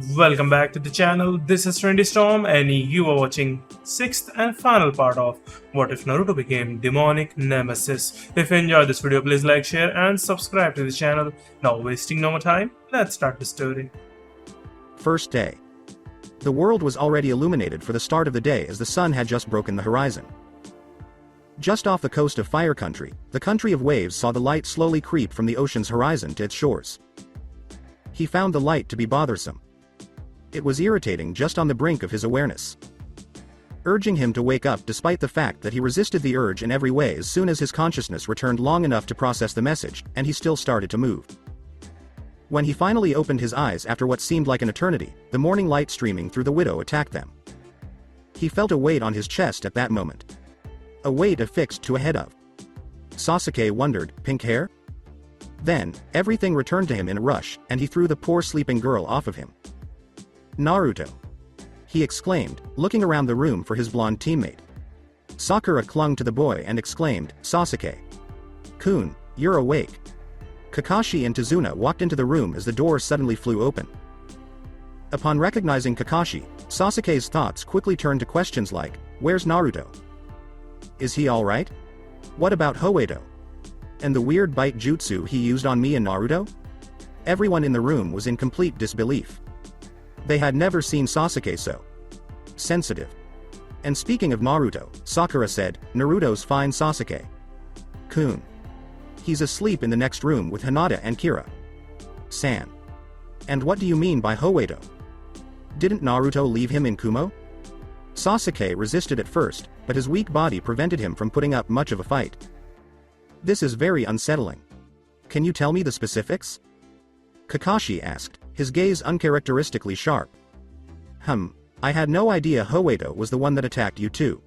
Welcome back to the channel. This is Trendy Storm and you are watching 6th and final part of What If Naruto Became Demonic Nemesis. If you enjoyed this video, please like, share and subscribe to the channel. Now wasting no more time, let's start the story. First day. The world was already illuminated for the start of the day as the sun had just broken the horizon. Just off the coast of Fire Country, the country of waves saw the light slowly creep from the ocean's horizon to its shores. He found the light to be bothersome. It was irritating just on the brink of his awareness, urging him to wake up despite the fact that he resisted the urge in every way as soon as his consciousness returned long enough to process the message, and he still started to move. When he finally opened his eyes after what seemed like an eternity, the morning light streaming through the window attacked them. He felt a weight on his chest at that moment. A weight affixed to a head of. Sasuke wondered, pink hair? Then, everything returned to him in a rush, and he threw the poor sleeping girl off of him. Naruto! He exclaimed, looking around the room for his blonde teammate. Sakura clung to the boy and exclaimed, Sasuke-kun, you're awake. Kakashi and Tazuna walked into the room as the door suddenly flew open. Upon recognizing Kakashi, Sasuke's thoughts quickly turned to questions like, where's Naruto? Is he alright? What about Hoedo? And the weird bite jutsu he used on me and Naruto? Everyone in the room was in complete disbelief. They had never seen Sasuke so sensitive. And speaking of Naruto, Sakura said, Naruto's fine Sasuke-kun. He's asleep in the next room with Hinata and Kira-san. And what do you mean by Hoedo? Didn't Naruto leave him in Kumo? Sasuke resisted at first, but his weak body prevented him from putting up much of a fight. This is very unsettling. Can you tell me the specifics? Kakashi asked, his gaze uncharacteristically sharp. I had no idea Hoedo was the one that attacked you too.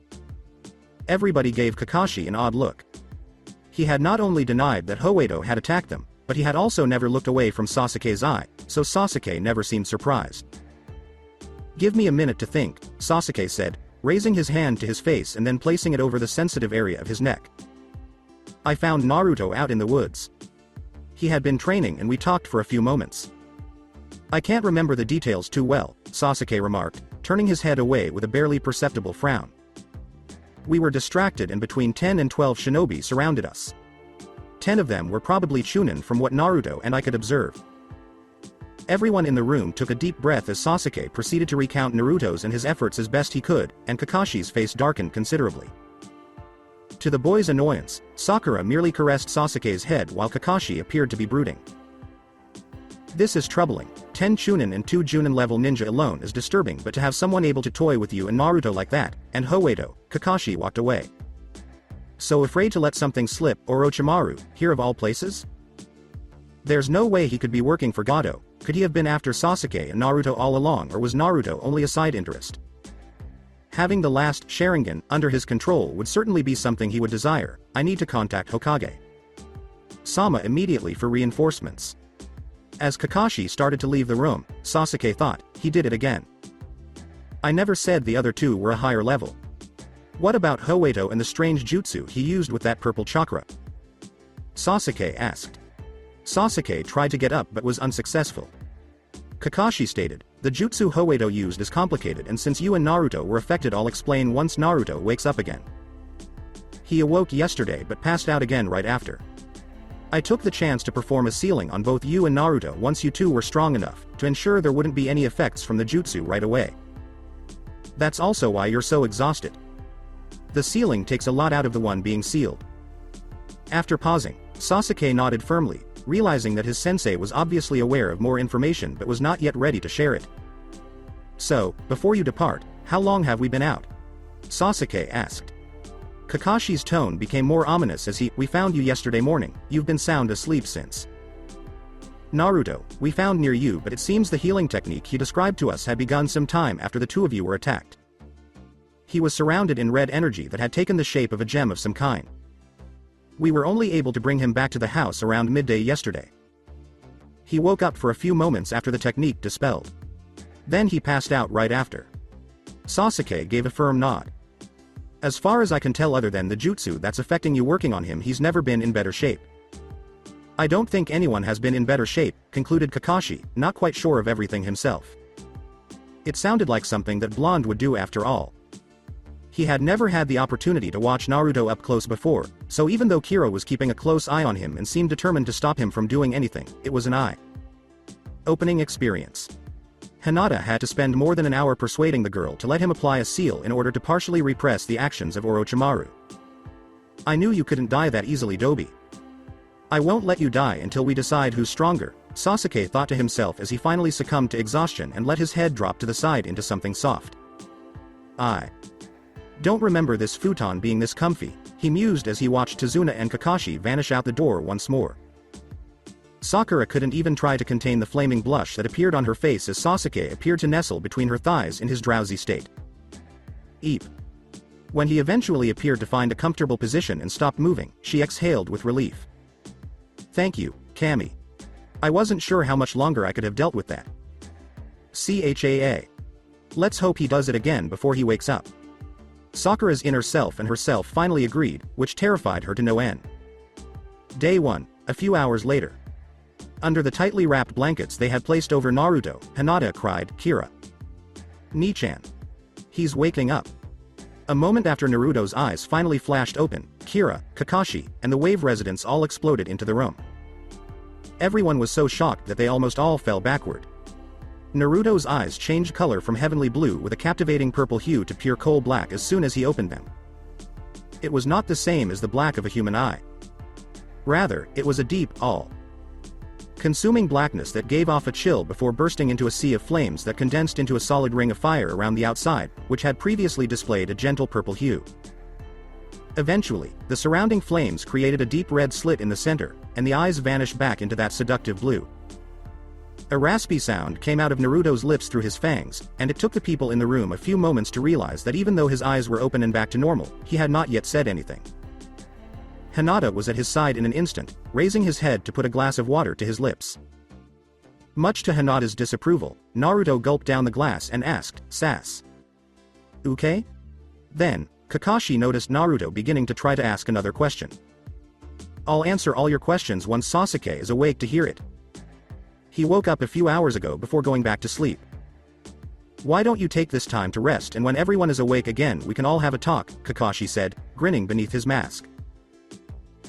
Everybody gave Kakashi an odd look. He had not only denied that Hoedo had attacked them, but he had also never looked away from Sasuke's eye, so Sasuke never seemed surprised. Give me a minute to think, Sasuke said, raising his hand to his face and then placing it over the sensitive area of his neck. I found Naruto out in the woods. He had been training and we talked for a few moments. I can't remember the details too well, Sasuke remarked, turning his head away with a barely perceptible frown. We were distracted and between 10 and 12 shinobi surrounded us. 10 of them were probably Chunin from what Naruto and I could observe. Everyone in the room took a deep breath as Sasuke proceeded to recount Naruto's and his efforts as best he could, and Kakashi's face darkened considerably. To the boy's annoyance, Sakura merely caressed Sasuke's head while Kakashi appeared to be brooding. This is troubling. 10 Chunin and 2 Junin level ninja alone is disturbing, but to have someone able to toy with you and Naruto like that, and Hoedo, Kakashi walked away. So afraid to let something slip, Orochimaru, here of all places? There's no way he could be working for Gado. Could he have been after Sasuke and Naruto all along, or was Naruto only a side interest? Having the last Sharingan under his control would certainly be something he would desire. I need to contact Hokage Sama immediately for reinforcements. As Kakashi started to leave the room, Sasuke thought, he did it again. I never said the other two were a higher level. What about Hoedo and the strange jutsu he used with that purple chakra? Sasuke asked. Sasuke tried to get up but was unsuccessful. Kakashi stated, the jutsu Hoedo used is complicated, and since you and Naruto were affected, I'll explain once Naruto wakes up again. He awoke yesterday but passed out again right after. I took the chance to perform a sealing on both you and Naruto once you two were strong enough, to ensure there wouldn't be any effects from the jutsu right away. That's also why you're so exhausted. The sealing takes a lot out of the one being sealed. After pausing, Sasuke nodded firmly, realizing that his sensei was obviously aware of more information but was not yet ready to share it. So, before you depart, how long have we been out? Sasuke asked. Kakashi's tone became more ominous as we found you yesterday morning, you've been sound asleep since. Naruto, we found near you, but it seems the healing technique he described to us had begun some time after the two of you were attacked. He was surrounded in red energy that had taken the shape of a gem of some kind. We were only able to bring him back to the house around midday yesterday. He woke up for a few moments after the technique dispelled. Then he passed out right after. Sasuke gave a firm nod. As far as I can tell, other than the jutsu that's affecting you working on him, he's never been in better shape. I don't think anyone has been in better shape, concluded Kakashi, not quite sure of everything himself. It sounded like something that Blonde would do after all. He had never had the opportunity to watch Naruto up close before, so even though Kira was keeping a close eye on him and seemed determined to stop him from doing anything, it was an eye-opening experience. Hinata had to spend more than an hour persuading the girl to let him apply a seal in order to partially repress the actions of Orochimaru. I knew you couldn't die that easily, Dobi. I won't let you die until we decide who's stronger, Sasuke thought to himself as he finally succumbed to exhaustion and let his head drop to the side into something soft. I don't remember this futon being this comfy, he mused as he watched Tazuna and Kakashi vanish out the door once more. Sakura couldn't even try to contain the flaming blush that appeared on her face as Sasuke appeared to nestle between her thighs in his drowsy state. Eep. When he eventually appeared to find a comfortable position and stopped moving, she exhaled with relief. Thank you, Kami. I wasn't sure how much longer I could have dealt with that. CHAA. Let's hope he does it again before he wakes up. Sakura's inner self and herself finally agreed, which terrified her to no end. Day 1, a few hours later. Under the tightly wrapped blankets they had placed over Naruto, Hinata cried, Kira. Ni-chan. He's waking up. A moment after Naruto's eyes finally flashed open, Kira, Kakashi, and the Wave residents all exploded into the room. Everyone was so shocked that they almost all fell backward. Naruto's eyes changed color from heavenly blue with a captivating purple hue to pure coal black as soon as he opened them. It was not the same as the black of a human eye. Rather, it was a deep, all-consuming blackness that gave off a chill before bursting into a sea of flames that condensed into a solid ring of fire around the outside, which had previously displayed a gentle purple hue. Eventually, the surrounding flames created a deep red slit in the center, and the eyes vanished back into that seductive blue. A raspy sound came out of Naruto's lips through his fangs, and it took the people in the room a few moments to realize that even though his eyes were open and back to normal, he had not yet said anything. Hinata was at his side in an instant, raising his head to put a glass of water to his lips. Much to Hinata's disapproval, Naruto gulped down the glass and asked, Sass. Okay? Then, Kakashi noticed Naruto beginning to try to ask another question. I'll answer all your questions once Sasuke is awake to hear it. He woke up a few hours ago before going back to sleep. Why don't you take this time to rest, and when everyone is awake again we can all have a talk, Kakashi said, grinning beneath his mask.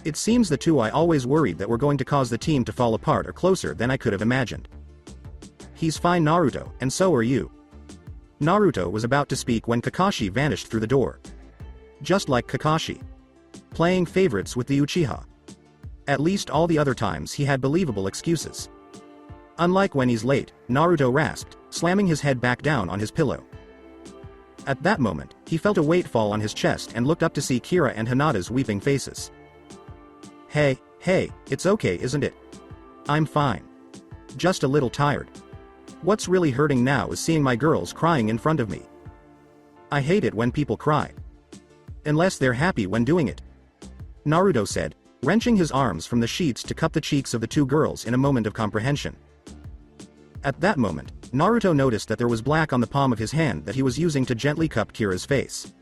It seems the two I always worried that were going to cause the team to fall apart are closer than I could have imagined. He's fine, Naruto, and so are you. Naruto was about to speak when Kakashi vanished through the door. Just like Kakashi. Playing favorites with the Uchiha. At least all the other times he had believable excuses. Unlike when he's late, Naruto rasped, slamming his head back down on his pillow. At that moment, he felt a weight fall on his chest and looked up to see Kira and Hinata's weeping faces. Hey, it's okay, isn't it? I'm fine. Just a little tired. What's really hurting now is seeing my girls crying in front of me. I hate it when people cry. Unless they're happy when doing it. Naruto said, wrenching his arms from the sheets to cup the cheeks of the two girls in a moment of comprehension. At that moment, Naruto noticed that there was black on the palm of his hand that he was using to gently cup Kira's face.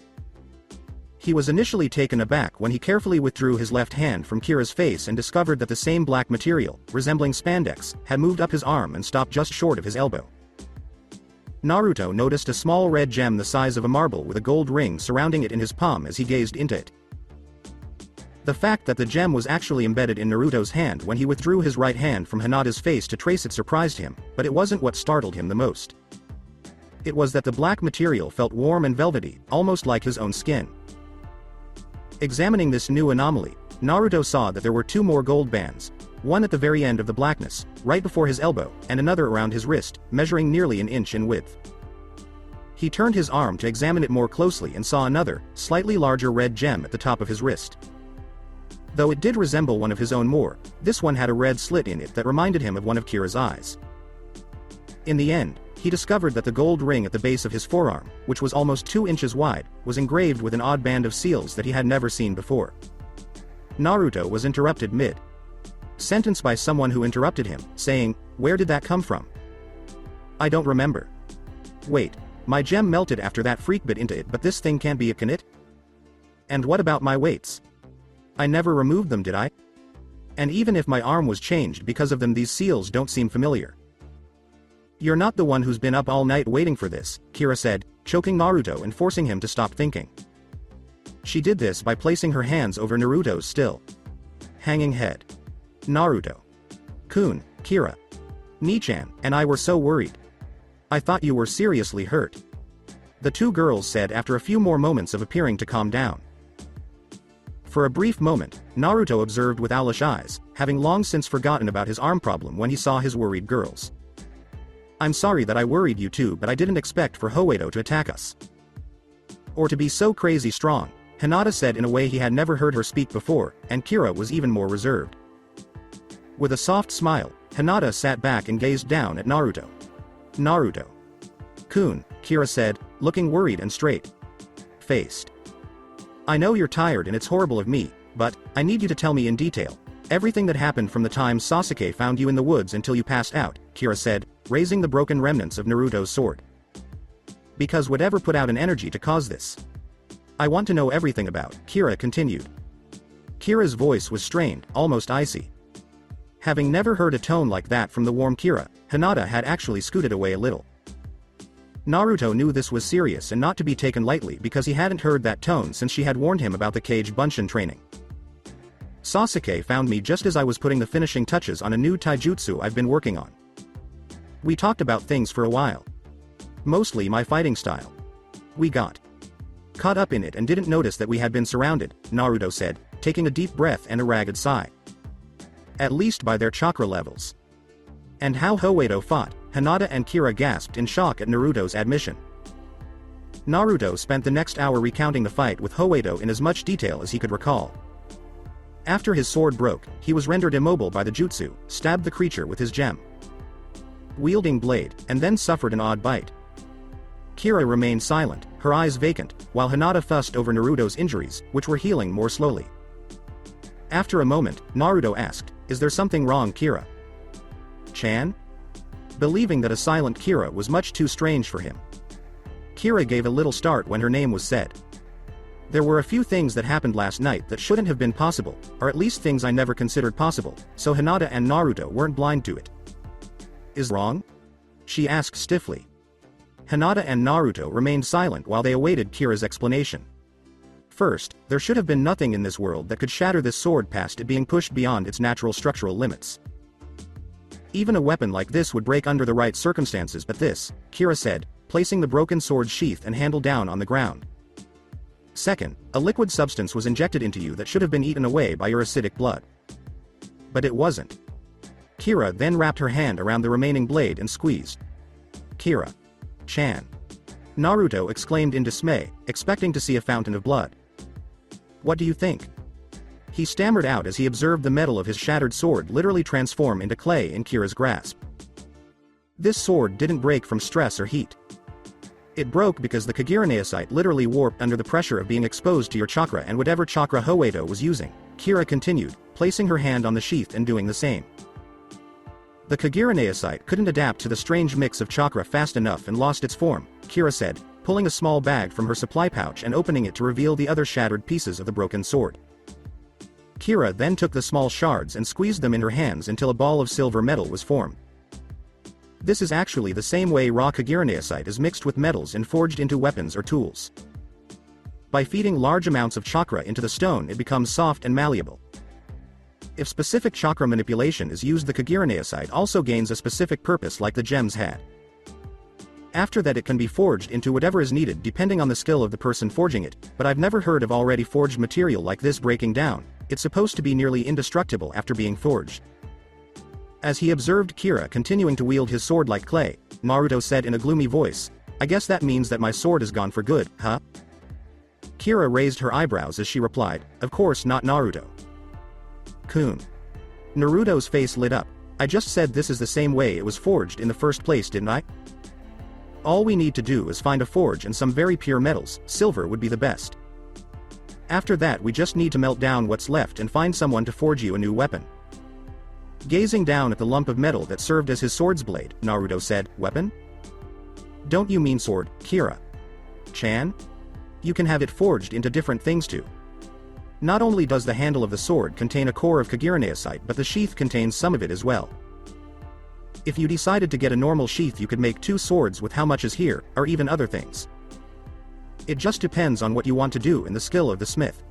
He was initially taken aback when he carefully withdrew his left hand from Kira's face and discovered that the same black material, resembling spandex, had moved up his arm and stopped just short of his elbow. Naruto noticed a small red gem the size of a marble with a gold ring surrounding it in his palm as he gazed into it. The fact that the gem was actually embedded in Naruto's hand when he withdrew his right hand from Hinata's face to trace it surprised him, but it wasn't what startled him the most. It was that the black material felt warm and velvety, almost like his own skin. Examining this new anomaly, Naruto saw that there were two more gold bands, one at the very end of the blackness, right before his elbow, and another around his wrist, measuring nearly an inch in width. He turned his arm to examine it more closely and saw another, slightly larger red gem at the top of his wrist. Though it did resemble one of his own more, this one had a red slit in it that reminded him of one of Kira's eyes. In the end, he discovered that the gold ring at the base of his forearm, which was almost 2 inches wide, was engraved with an odd band of seals that he had never seen before. Naruto was interrupted mid-sentence by someone who interrupted him, saying, "Where did that come from?" "I don't remember." "Wait, my gem melted after that freak bit into it, but this thing can't be a Kanit? And what about my weights? I never removed them, did I? And even if my arm was changed because of them, these seals don't seem familiar." You're not the one who's been up all night waiting for this, Kira said, choking Naruto and forcing him to stop thinking. She did this by placing her hands over Naruto's still hanging head. Naruto. Kun, Kira. Nichan, and I were so worried. I thought you were seriously hurt. The two girls said after a few more moments of appearing to calm down. For a brief moment, Naruto observed with owlish eyes, having long since forgotten about his arm problem when he saw his worried girls. I'm sorry that I worried you too, but I didn't expect for Hoedo to attack us. Or to be so crazy strong, Hinata said in a way he had never heard her speak before, and Kira was even more reserved. With a soft smile, Hinata sat back and gazed down at Naruto. Naruto. Kun, Kira said, looking worried and straight-faced. I know you're tired and it's horrible of me, but I need you to tell me in detail everything that happened from the time Sasuke found you in the woods until you passed out, Kira said, raising the broken remnants of Naruto's sword. Because whatever put out an energy to cause this? I want to know everything about, Kira continued. Kira's voice was strained, almost icy. Having never heard a tone like that from the warm Kira, Hinata had actually scooted away a little. Naruto knew this was serious and not to be taken lightly because he hadn't heard that tone since she had warned him about the Kage Bunshin training. Sasuke found me just as I was putting the finishing touches on a new taijutsu I've been working on. We talked about things for a while. Mostly my fighting style. We got caught up in it and didn't notice that we had been surrounded, Naruto said, taking a deep breath and a ragged sigh. At least by their chakra levels. And how Hoedo fought, Hinata and Kira gasped in shock at Naruto's admission. Naruto spent the next hour recounting the fight with Hoedo in as much detail as he could recall. After his sword broke, he was rendered immobile by the jutsu, stabbed the creature with his gem wielding blade, and then suffered an odd bite. Kira remained silent, her eyes vacant, while Hinata fussed over Naruto's injuries, which were healing more slowly. After a moment, Naruto asked, "Is there something wrong, Kira?" Chan? Believing that a silent Kira was much too strange for him. Kira gave a little start when her name was said. There were a few things that happened last night that shouldn't have been possible, or at least things I never considered possible, so Hinata and Naruto weren't blind to it. Is wrong? She asked stiffly. Hinata and Naruto remained silent while they awaited Kira's explanation. First, there should have been nothing in this world that could shatter this sword past it being pushed beyond its natural structural limits. Even a weapon like this would break under the right circumstances, but this, Kira said, placing the broken sword sheath and handle down on the ground. Second, a liquid substance was injected into you that should have been eaten away by your acidic blood. But it wasn't. Kira then wrapped her hand around the remaining blade and squeezed. Kira. Chan. Naruto exclaimed in dismay, expecting to see a fountain of blood. What do you think? He stammered out as he observed the metal of his shattered sword literally transform into clay in Kira's grasp. This sword didn't break from stress or heat. It broke because the Kagiraneosite literally warped under the pressure of being exposed to your chakra and whatever chakra Hoedo was using, Kira continued, placing her hand on the sheath and doing the same. The Kagiraneosite couldn't adapt to the strange mix of chakra fast enough and lost its form, Kira said, pulling a small bag from her supply pouch and opening it to reveal the other shattered pieces of the broken sword. Kira then took the small shards and squeezed them in her hands until a ball of silver metal was formed. This is actually the same way raw Kagiraneosite is mixed with metals and forged into weapons or tools. By feeding large amounts of chakra into the stone, it becomes soft and malleable. If specific chakra manipulation is used, the Kagiraneosite also gains a specific purpose like the gems had. After that it can be forged into whatever is needed depending on the skill of the person forging it, but I've never heard of already forged material like this breaking down. It's supposed to be nearly indestructible after being forged. As he observed Kira continuing to wield his sword like clay, Naruto said in a gloomy voice, "I guess that means that my sword is gone for good, huh?" Kira raised her eyebrows as she replied, "Of course not, Naruto." Kun. Naruto's face lit up. "I just said this is the same way it was forged in the first place, didn't I? All we need to do is find a forge and some very pure metals, silver would be the best. After that we just need to melt down what's left and find someone to forge you a new weapon." Gazing down at the lump of metal that served as his sword's blade, Naruto said, "Weapon? Don't you mean sword, Kira? Chan? You can have it forged into different things too. Not only does the handle of the sword contain a core of Kagiraneosite, but the sheath contains some of it as well. If you decided to get a normal sheath you could make 2 swords with how much is here, or even other things. It just depends on what you want to do and the skill of the smith.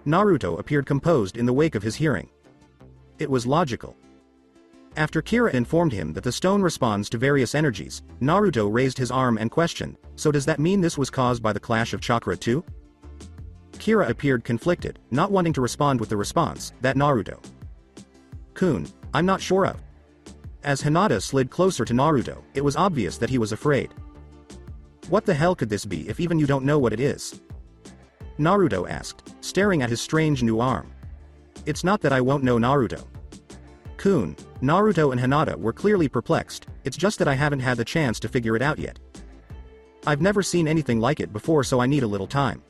Naruto appeared composed in the wake of his hearing. It was logical. After Kira informed him that the stone responds to various energies, Naruto raised his arm and questioned, so does that mean this was caused by the clash of chakra too? Kira appeared conflicted, not wanting to respond with the response, that Naruto-kun, I'm not sure of. As Hinata slid closer to Naruto, it was obvious that he was afraid. What the hell could this be if even you don't know what it is? Naruto asked, staring at his strange new arm. It's not that I won't know Naruto-kun. Naruto and Hinata were clearly perplexed, it's just that I haven't had the chance to figure it out yet. I've never seen anything like it before so I need a little time.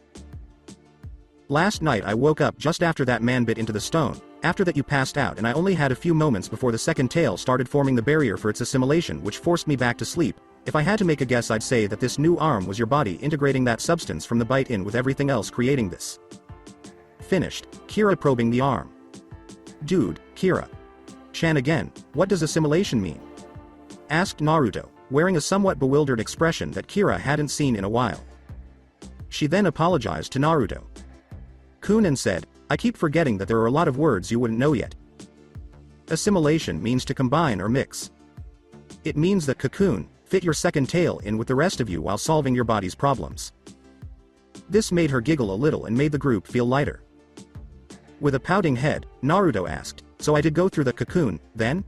Last night I woke up just after that man bit into the stone, after that you passed out and I only had a few moments before the second tail started forming the barrier for its assimilation which forced me back to sleep. If I had to make a guess I'd say that this new arm was your body integrating that substance from the bite in with everything else creating this. Finished, Kira probing the arm. Dude, Kira-chan again, what does assimilation mean? Asked Naruto, wearing a somewhat bewildered expression that Kira hadn't seen in a while. She then apologized to Naruto-kun and said, I keep forgetting that there are a lot of words you wouldn't know yet. Assimilation means to combine or mix. It means that cocoon, fit your second tail in with the rest of you while solving your body's problems. This made her giggle a little and made the group feel lighter. With a pouting head, Naruto asked, so I did go through the cocoon, then?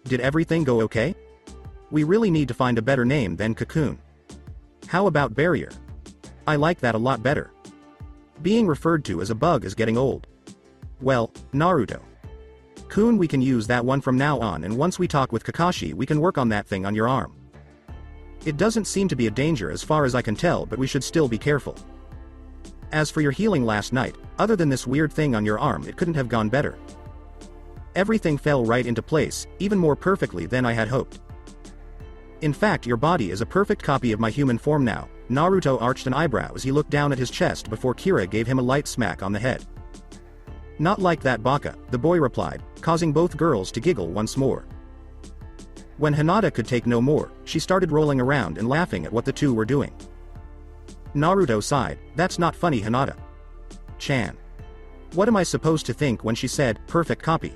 Did everything go okay? We really need to find a better name than cocoon. How about barrier? I like that a lot better. Being referred to as a bug is getting old. Well, Naruto-kun, we can use that one from now on, and once we talk with Kakashi we can work on that thing on your arm. It doesn't seem to be a danger as far as I can tell, but we should still be careful. As for your healing last night, other than this weird thing on your arm it couldn't have gone better. Everything fell right into place, even more perfectly than I had hoped. In fact your body is a perfect copy of my human form now. Naruto arched an eyebrow as he looked down at his chest before Kira gave him a light smack on the head. Not like that baka, the boy replied, causing both girls to giggle once more. When Hinata could take no more, she started rolling around and laughing at what the two were doing. Naruto sighed, that's not funny Hinata-chan. What am I supposed to think when she said, perfect copy?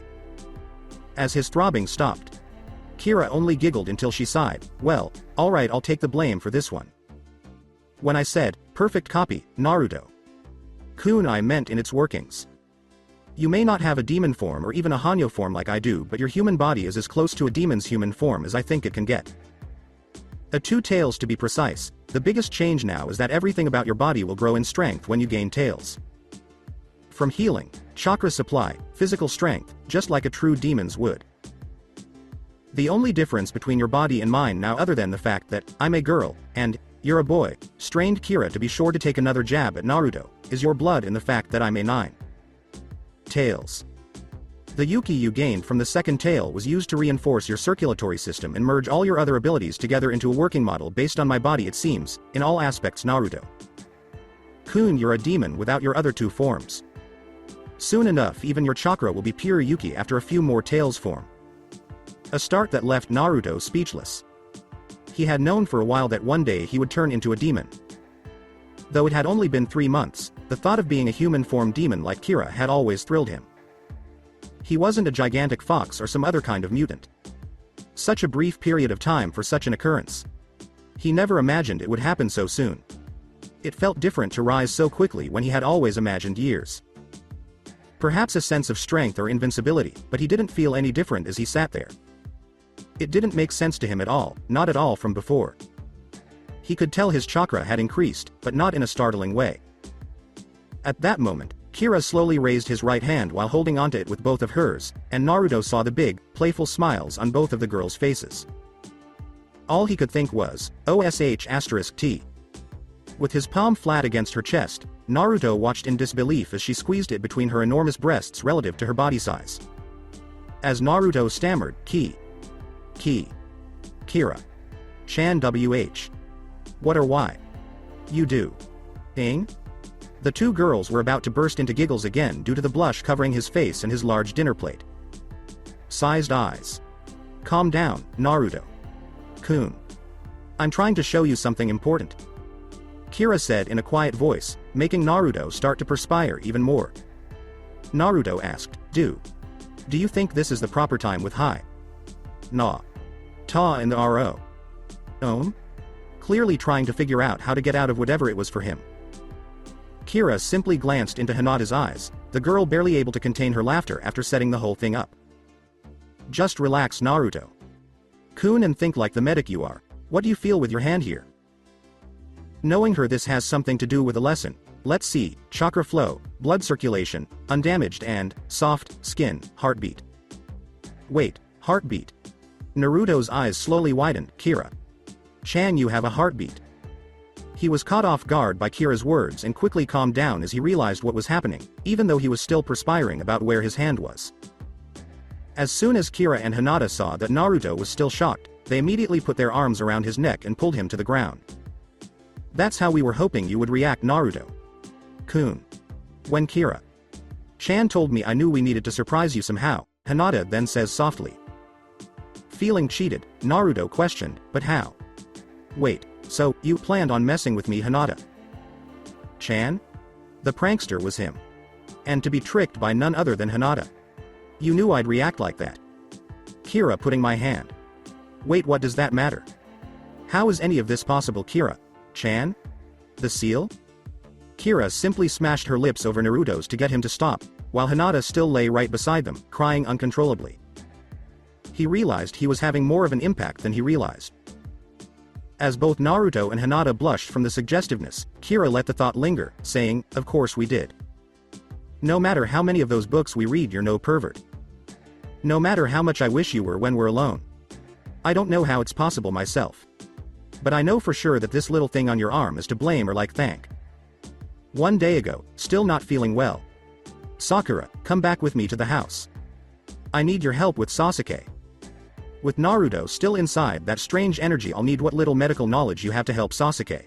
As his throbbing stopped. Kira only giggled until she sighed, well, alright I'll take the blame for this one. When I said, perfect copy, Naruto-kun, I meant in its workings. You may not have a demon form or even a Hanyo form like I do, but your human body is as close to a demon's human form as I think it can get. A 2 tails to be precise. The biggest change now is that everything about your body will grow in strength when you gain tails. From healing, chakra supply, physical strength, just like a true demon's would. The only difference between your body and mine now, other than the fact that I'm a girl, and you're a boy, strained Kira to be sure to take another jab at Naruto, is your blood and the fact that I'm a 9 tails. The Yuki you gained from the second tail was used to reinforce your circulatory system and merge all your other abilities together into a working model based on my body, it seems, in all aspects Naruto-kun, you're a demon without your other 2 forms. Soon enough even your chakra will be pure Yuki after a few more tails form. A start that left Naruto speechless. He had known for a while that one day he would turn into a demon. Though it had only been 3 months, the thought of being a human form demon like Kira had always thrilled him. He wasn't a gigantic fox or some other kind of mutant. Such a brief period of time for such an occurrence. He never imagined it would happen so soon. It felt different to rise so quickly when he had always imagined years. Perhaps a sense of strength or invincibility, but he didn't feel any different as he sat there. It didn't make sense to him at all, not at all from before. He could tell his chakra had increased, but not in a startling way. At that moment, Kira slowly raised his right hand while holding onto it with both of hers, and Naruto saw the big, playful smiles on both of the girls' faces. All he could think was, OSH*T. With his palm flat against her chest, Naruto watched in disbelief as she squeezed it between her enormous breasts relative to her body size. As Naruto stammered, Kira-chan WH. What or why? You do. Ing? The 2 girls were about to burst into giggles again due to the blush covering his face and his large dinner plate. Sized eyes. Calm down, Naruto. Kun. I'm trying to show you something important. Kira said in a quiet voice, making Naruto start to perspire even more. Naruto asked, Do you think this is the proper time with Hai? Na. Ta and the RO. Clearly trying to figure out how to get out of whatever it was for him. Kira simply glanced into Hinata's eyes, the girl barely able to contain her laughter after setting the whole thing up. Just relax, Naruto. Kun, and think like the medic you are. What do you feel with your hand here? Knowing her this has something to do with a lesson. Let's see, chakra flow, blood circulation, undamaged and, soft, skin, heartbeat. Wait, heartbeat. Naruto's eyes slowly widened. Kira. Chan, you have a heartbeat. He was caught off guard by Kira's words and quickly calmed down as he realized what was happening, even though he was still perspiring about where his hand was. As soon as Kira and Hinata saw that Naruto was still shocked, they immediately put their arms around his neck and pulled him to the ground. That's how we were hoping you would react, Naruto. Kun. When Kira Chan told me, I knew we needed to surprise you somehow, Hinata then says softly. Feeling cheated, Naruto questioned, but how? Wait, so, you planned on messing with me, Hinata? Chan? The prankster was him. And to be tricked by none other than Hinata. You knew I'd react like that. Kira putting my hand. Wait, what does that matter? How is any of this possible, Kira? Chan? The seal? Kira simply smashed her lips over Naruto's to get him to stop, while Hinata still lay right beside them, crying uncontrollably. He realized he was having more of an impact than he realized. As both Naruto and Hinata blushed from the suggestiveness, Kira let the thought linger, saying, Of course we did. No matter how many of those books we read, you're no pervert. No matter how much I wish you were when we're alone. I don't know how it's possible myself. But I know for sure that this little thing on your arm is to blame or like thank. One day ago, still not feeling well. Sakura, come back with me to the house. I need your help with Sasuke. With Naruto still inside that strange energy, I'll need what little medical knowledge you have to help Sasuke.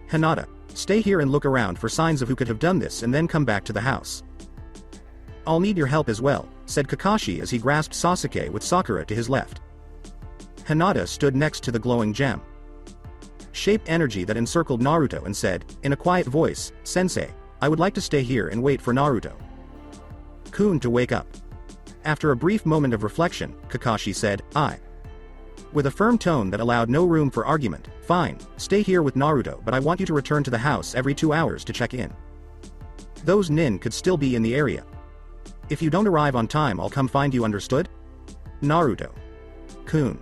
Hinata, stay here and look around for signs of who could have done this and then come back to the house. I'll need your help as well, said Kakashi as he grasped Sasuke with Sakura to his left. Hinata stood next to the glowing gem shaped energy that encircled Naruto and said, in a quiet voice, Sensei, I would like to stay here and wait for Naruto Kun to wake up. After a brief moment of reflection, Kakashi said, with a firm tone that allowed no room for argument, fine, stay here with Naruto, but I want you to return to the house every 2 hours to check in. Those nin could still be in the area. If you don't arrive on time, I'll come find you, understood? Naruto Kun.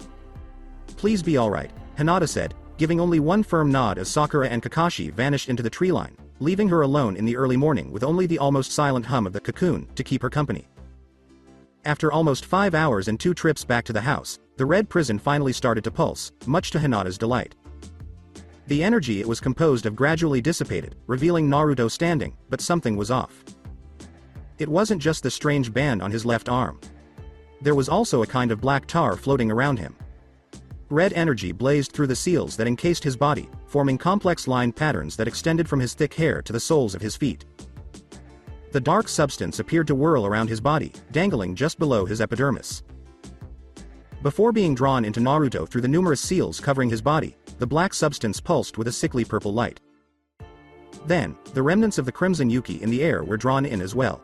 Please be alright, Hinata said, giving only one firm nod as Sakura and Kakashi vanished into the tree line, leaving her alone in the early morning with only the almost silent hum of the cocoon to keep her company. After almost 5 hours and 2 trips back to the house, the red prison finally started to pulse, much to Hinata's delight. The energy it was composed of gradually dissipated, revealing Naruto standing, but something was off. It wasn't just the strange band on his left arm. There was also a kind of black tar floating around him. Red energy blazed through the seals that encased his body, forming complex line patterns that extended from his thick hair to the soles of his feet. The dark substance appeared to whirl around his body, dangling just below his epidermis. Before being drawn into Naruto through the numerous seals covering his body, the black substance pulsed with a sickly purple light. Then, the remnants of the crimson Yuki in the air were drawn in as well.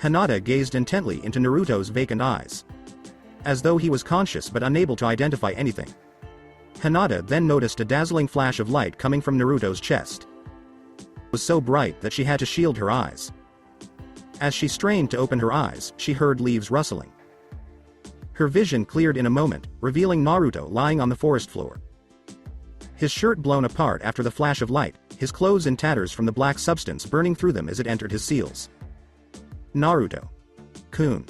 Hinata gazed intently into Naruto's vacant eyes, as though he was conscious but unable to identify anything. Hinata then noticed a dazzling flash of light coming from Naruto's chest. It was so bright that she had to shield her eyes. As she strained to open her eyes, she heard leaves rustling. Her vision cleared in a moment, revealing Naruto lying on the forest floor. His shirt blown apart after the flash of light, his clothes in tatters from the black substance burning through them as it entered his seals. Naruto Kun.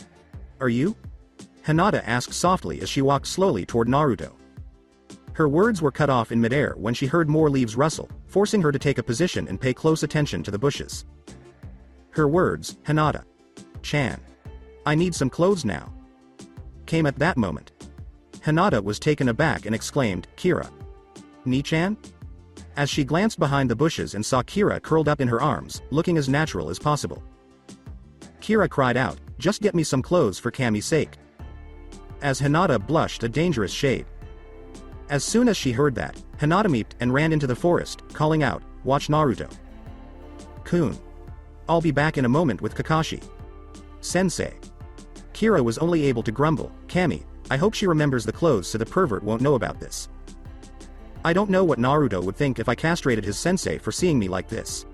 Are you? Hinata asked softly as she walked slowly toward Naruto. Her words were cut off in midair when she heard more leaves rustle, forcing her to take a position and pay close attention to the bushes. Her words, Hinata Chan. I need some clothes now, came at that moment. Hinata was taken aback and exclaimed, Kira. Ni-chan? As she glanced behind the bushes and saw Kira curled up in her arms, looking as natural as possible. Kira cried out, just get me some clothes for Kami's sake. as Hinata blushed a dangerous shade. As soon as she heard that, Hinata meeped and ran into the forest, calling out, "Watch Naruto. Kun. I'll be back in a moment with Kakashi. Sensei." Kira was only able to grumble, "Kami, I hope she remembers the clothes so the pervert won't know about this. I don't know what Naruto would think if I castrated his sensei for seeing me like this."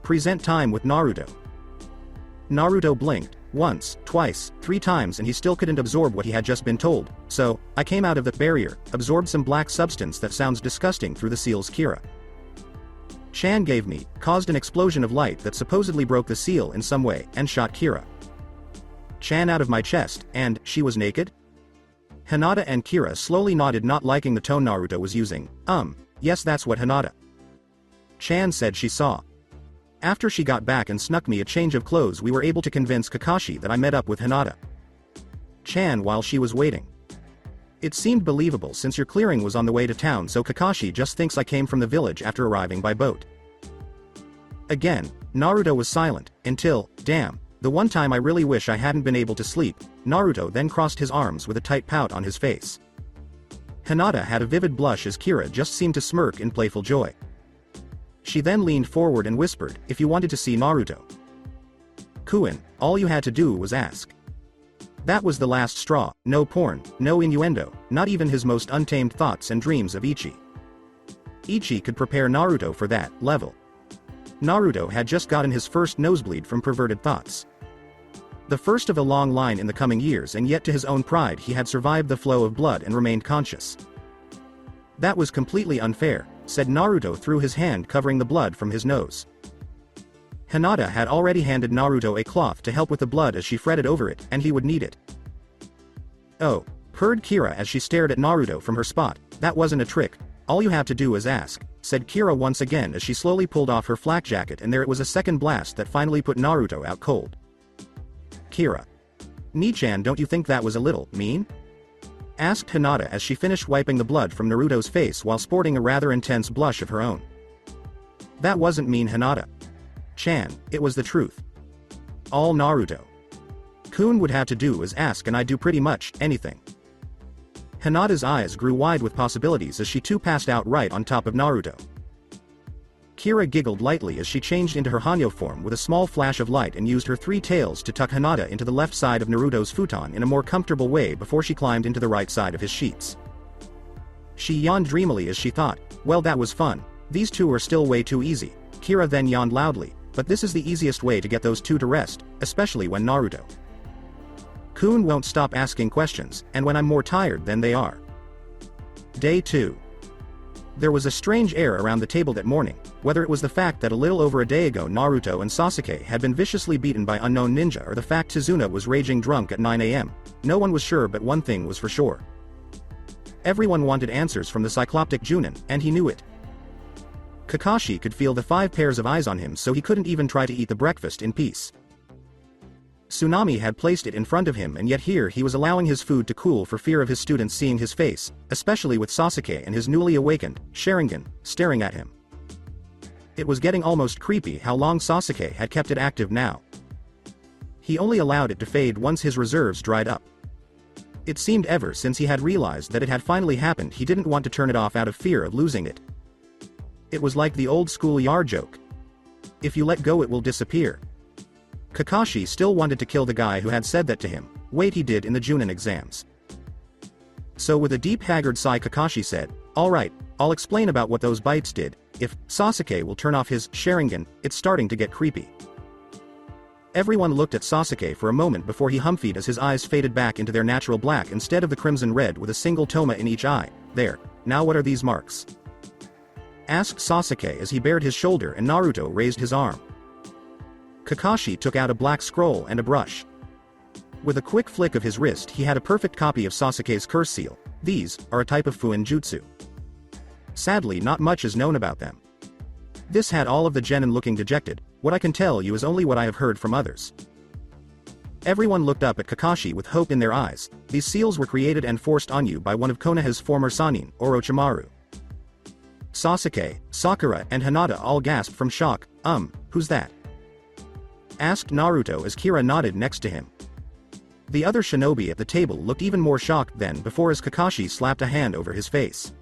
Present time with Naruto. Naruto blinked, once, twice, 3 times, and he still couldn't absorb what he had just been told, so, I came out of the barrier, absorbed some black substance that sounds disgusting through the seals Kira Chan gave me, caused an explosion of light that supposedly broke the seal in some way, and shot Kira Chan out of my chest, and, she was naked? Hinata and Kira slowly nodded, not liking the tone Naruto was using. Yes, that's what Hinata Chan said she saw. After she got back and snuck me a change of clothes, we were able to convince Kakashi that I met up with Hinata Chan while she was waiting. It seemed believable since your clearing was on the way to town, so Kakashi just thinks I came from the village after arriving by boat. Again, Naruto was silent, until, damn, the one time I really wish I hadn't been able to sleep. Naruto then crossed his arms with a tight pout on his face. Hinata had a vivid blush as Kira just seemed to smirk in playful joy. She then leaned forward and whispered, "If you wanted to see Naruto Kun, all you had to do was ask." That was the last straw, no porn, no innuendo, not even his most untamed thoughts and dreams of Ichi. Ichi could prepare Naruto for that level. Naruto had just gotten his first nosebleed from perverted thoughts. The first of a long line in the coming years, and yet to his own pride he had survived the flow of blood and remained conscious. That was completely unfair, said Naruto through his hand covering the blood from his nose. Hinata had already handed Naruto a cloth to help with the blood as she fretted over it, and he would need it. "Oh," purred Kira as she stared at Naruto from her spot, "that wasn't a trick. All you have to do is ask," said Kira once again as she slowly pulled off her flak jacket, and there it was, a second blast that finally put Naruto out cold. "Kira. Nichan, don't you think that was a little mean?" asked Hinata as she finished wiping the blood from Naruto's face while sporting a rather intense blush of her own. "That wasn't mean, Hinata Chan, it was the truth. All Naruto Kun would have to do is ask, and I'd do pretty much anything." Hinata's eyes grew wide with possibilities as she too passed out right on top of Naruto. Kira giggled lightly as she changed into her Hanyo form with a small flash of light and used her 3 tails to tuck Hinata into the left side of Naruto's futon in a more comfortable way before she climbed into the right side of his sheets. She yawned dreamily as she thought, well, that was fun. These two are still way too easy. Kira then yawned loudly, but this is the easiest way to get those two to rest, especially when Naruto Kun won't stop asking questions, and when I'm more tired than they are. Day 2. There was a strange air around the table that morning, whether it was the fact that a little over a day ago Naruto and Sasuke had been viciously beaten by unknown ninja, or the fact Tizuna was raging drunk at 9 AM. No one was sure, but one thing was for sure. Everyone wanted answers from the cycloptic Junin, and he knew it. Kakashi could feel the 5 pairs of eyes on him, so he couldn't even try to eat the breakfast in peace. Tsunami had placed it in front of him, and yet here he was allowing his food to cool for fear of his students seeing his face, especially with Sasuke and his newly awakened Sharingan staring at him. It was getting almost creepy how long Sasuke had kept it active now. He only allowed it to fade once his reserves dried up. It seemed ever since he had realized that it had finally happened, he didn't want to turn it off out of fear of losing it. It was like the old school Yar joke. If you let go it will disappear. Kakashi still wanted to kill the guy who had said that to him. Wait, he did in the Junin exams. So with a deep haggard sigh Kakashi said, "Alright, I'll explain about what those bites did. If Sasuke will turn off his Sharingan, it's starting to get creepy." Everyone looked at Sasuke for a moment before he humfied as his eyes faded back into their natural black instead of the crimson red with a single toma in each eye. "There, now what are these marks?" asked Sasuke as he bared his shoulder and Naruto raised his arm. Kakashi took out a black scroll and a brush. With a quick flick of his wrist he had a perfect copy of Sasuke's curse seal. These are a type of Fuin Jutsu. Sadly, not much is known about them. This had all of the genin looking dejected. "What I can tell you is only what I have heard from others." Everyone looked up at Kakashi with hope in their eyes. "These seals were created and forced on you by one of Konoha's former Sannin, Orochimaru." Sasuke, Sakura, and Hinata all gasped from shock. Who's that?" asked Naruto as Kira nodded next to him. The other shinobi at the table looked even more shocked than before as Kakashi slapped a hand over his face.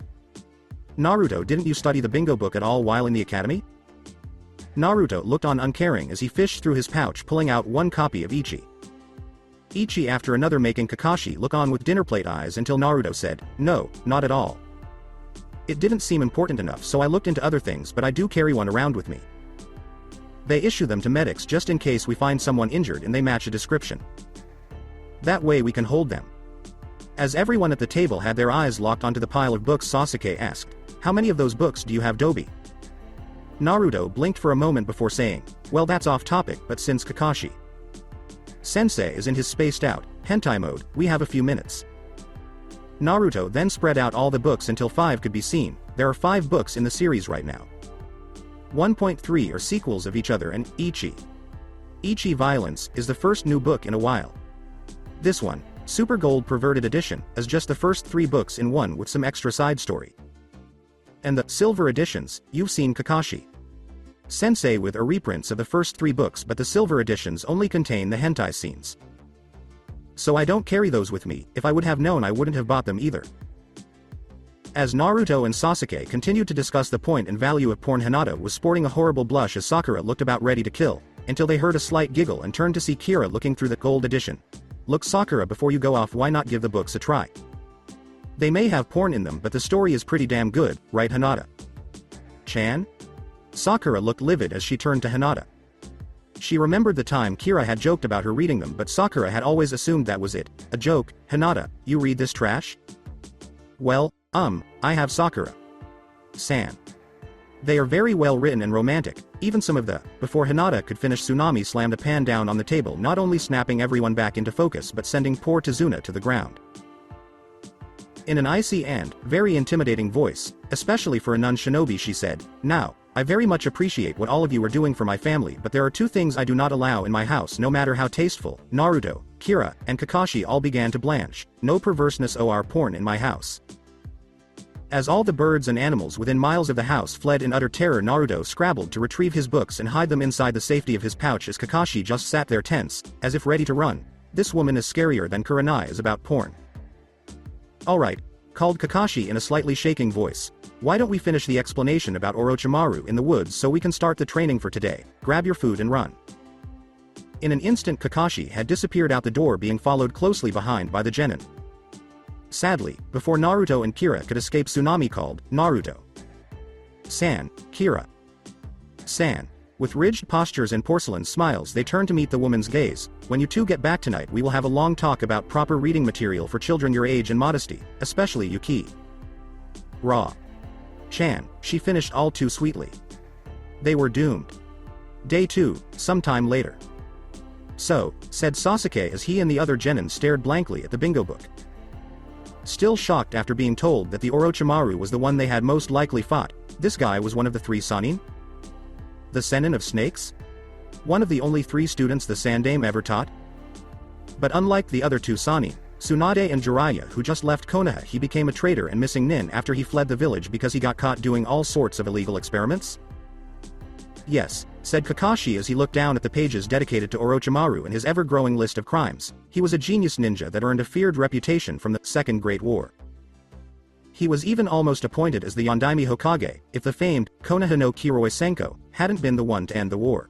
Naruto, didn't you study the bingo book at all while in the academy? Naruto looked on uncaring as he fished through his pouch pulling out one copy of Ichi. Ichi after another making Kakashi look on with dinner plate eyes until Naruto said, "No, not at all. It didn't seem important enough so I looked into other things but I do carry one around with me. They issue them to medics just in case we find someone injured and they match a description. That way we can hold them." As everyone at the table had their eyes locked onto the pile of books, Sasuke asked, "How many of those books do you have, Dobi?" Naruto blinked for a moment before saying, "Well, that's off topic, but since Kakashi Sensei is in his spaced out, hentai mode, we have a few minutes." Naruto then spread out all the books until 5 could be seen. There are 5 books in the series right now. 1.3 are sequels of each other and Ichi. Ichi Violence is the first new book in a while. This one, Super Gold Perverted Edition, is just the first 3 books in one with some extra side story. And the Silver Editions, you've seen Kakashi Sensei with are reprints of the first 3 books but the Silver Editions only contain the hentai scenes. So I don't carry those with me, if I would have known I wouldn't have bought them either. As Naruto and Sasuke continued to discuss the point and value of porn, Hinata was sporting a horrible blush as Sakura looked about ready to kill, until they heard a slight giggle and turned to see Kira looking through the gold edition. "Look Sakura, before you go off, why not give the books a try? They may have porn in them but the story is pretty damn good, right Hinata? Chan?" Sakura looked livid as she turned to Hinata. She remembered the time Kira had joked about her reading them but Sakura had always assumed that was it, a joke. "Hinata, you read this trash?" "Well, I have Sakura-san. They are very well written and romantic, even some of the..." Before Hinata could finish, Tsunami slammed a pan down on the table, not only snapping everyone back into focus but sending poor Tazuna to the ground. In an icy and very intimidating voice, especially for a non-shinobi, she said, "Now, I very much appreciate what all of you are doing for my family but there are 2 things I do not allow in my house no matter how tasteful." Naruto, Kira, and Kakashi all began to blanch. "No perverseness or porn in my house." As all the birds and animals within miles of the house fled in utter terror, Naruto scrabbled to retrieve his books and hide them inside the safety of his pouch as Kakashi just sat there tense, as if ready to run. "This woman is scarier than Kurenai is about porn." "Alright," called Kakashi in a slightly shaking voice. "Why don't we finish the explanation about Orochimaru in the woods so we can start the training for today? Grab your food and run." In an instant Kakashi had disappeared out the door, being followed closely behind by the genin. Sadly, before Naruto and Kira could escape, Tsunami called, "Naruto san, Kira san." With ridged postures and porcelain smiles they turned to meet the woman's gaze. "When you 2 get back tonight we will have a long talk about proper reading material for children your age and modesty, especially Yuki Ra Chan," she finished all too sweetly. They were doomed. Day 2, sometime later. "So," said Sasuke as he and the other genin stared blankly at the bingo book. Still shocked after being told that the Orochimaru was the one they had most likely fought, this guy was one of the 3 Sannin? The Sennin of Snakes? One of the only 3 students the Sandaime ever taught? But unlike the other 2 Sannin, Tsunade and Jiraiya, who just left Konoha, he became a traitor and missing nin after he fled the village because he got caught doing all sorts of illegal experiments? "Yes," said Kakashi as he looked down at the pages dedicated to Orochimaru and his ever-growing list of crimes. "He was a genius ninja that earned a feared reputation from the Second Great War. He was even almost appointed as the Yondaime Hokage, if the famed Konoha no Kiroi Senko hadn't been the one to end the war.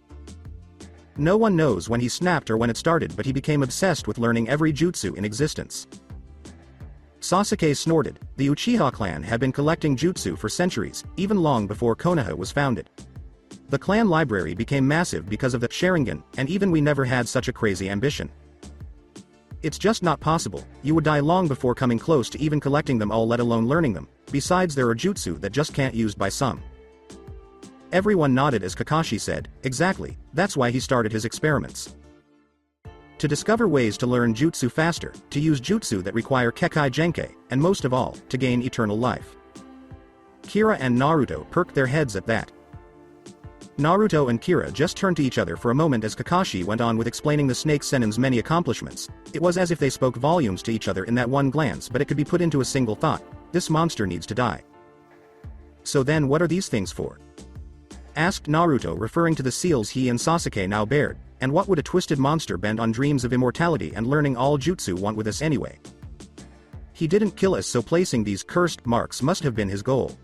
No one knows when he snapped or when it started, but he became obsessed with learning every jutsu in existence." Sasuke snorted. The Uchiha clan had been collecting jutsu for centuries, even long before Konoha was founded. The clan library became massive because of the Sharingan, and even we never had such a crazy ambition. It's just not possible. You would die long before coming close to even collecting them all, let alone learning them. Besides, there are jutsu that just can't used by some. Everyone nodded as Kakashi said, "Exactly, that's why he started his experiments. To discover ways to learn jutsu faster, to use jutsu that require Kekkei Genkai, and most of all, to gain eternal life." Kira and Naruto perked their heads at that. Naruto and Kira just turned to each other for a moment as Kakashi went on with explaining the Snake Sennin's many accomplishments. It was as if they spoke volumes to each other in that one glance, but it could be put into a single thought: this monster needs to die. "So then what are these things for?" asked Naruto, referring to the seals he and Sasuke now bared, And what would a twisted monster bent on dreams of immortality and learning all jutsu want with us anyway? He didn't kill us, so placing these cursed marks must have been his goal.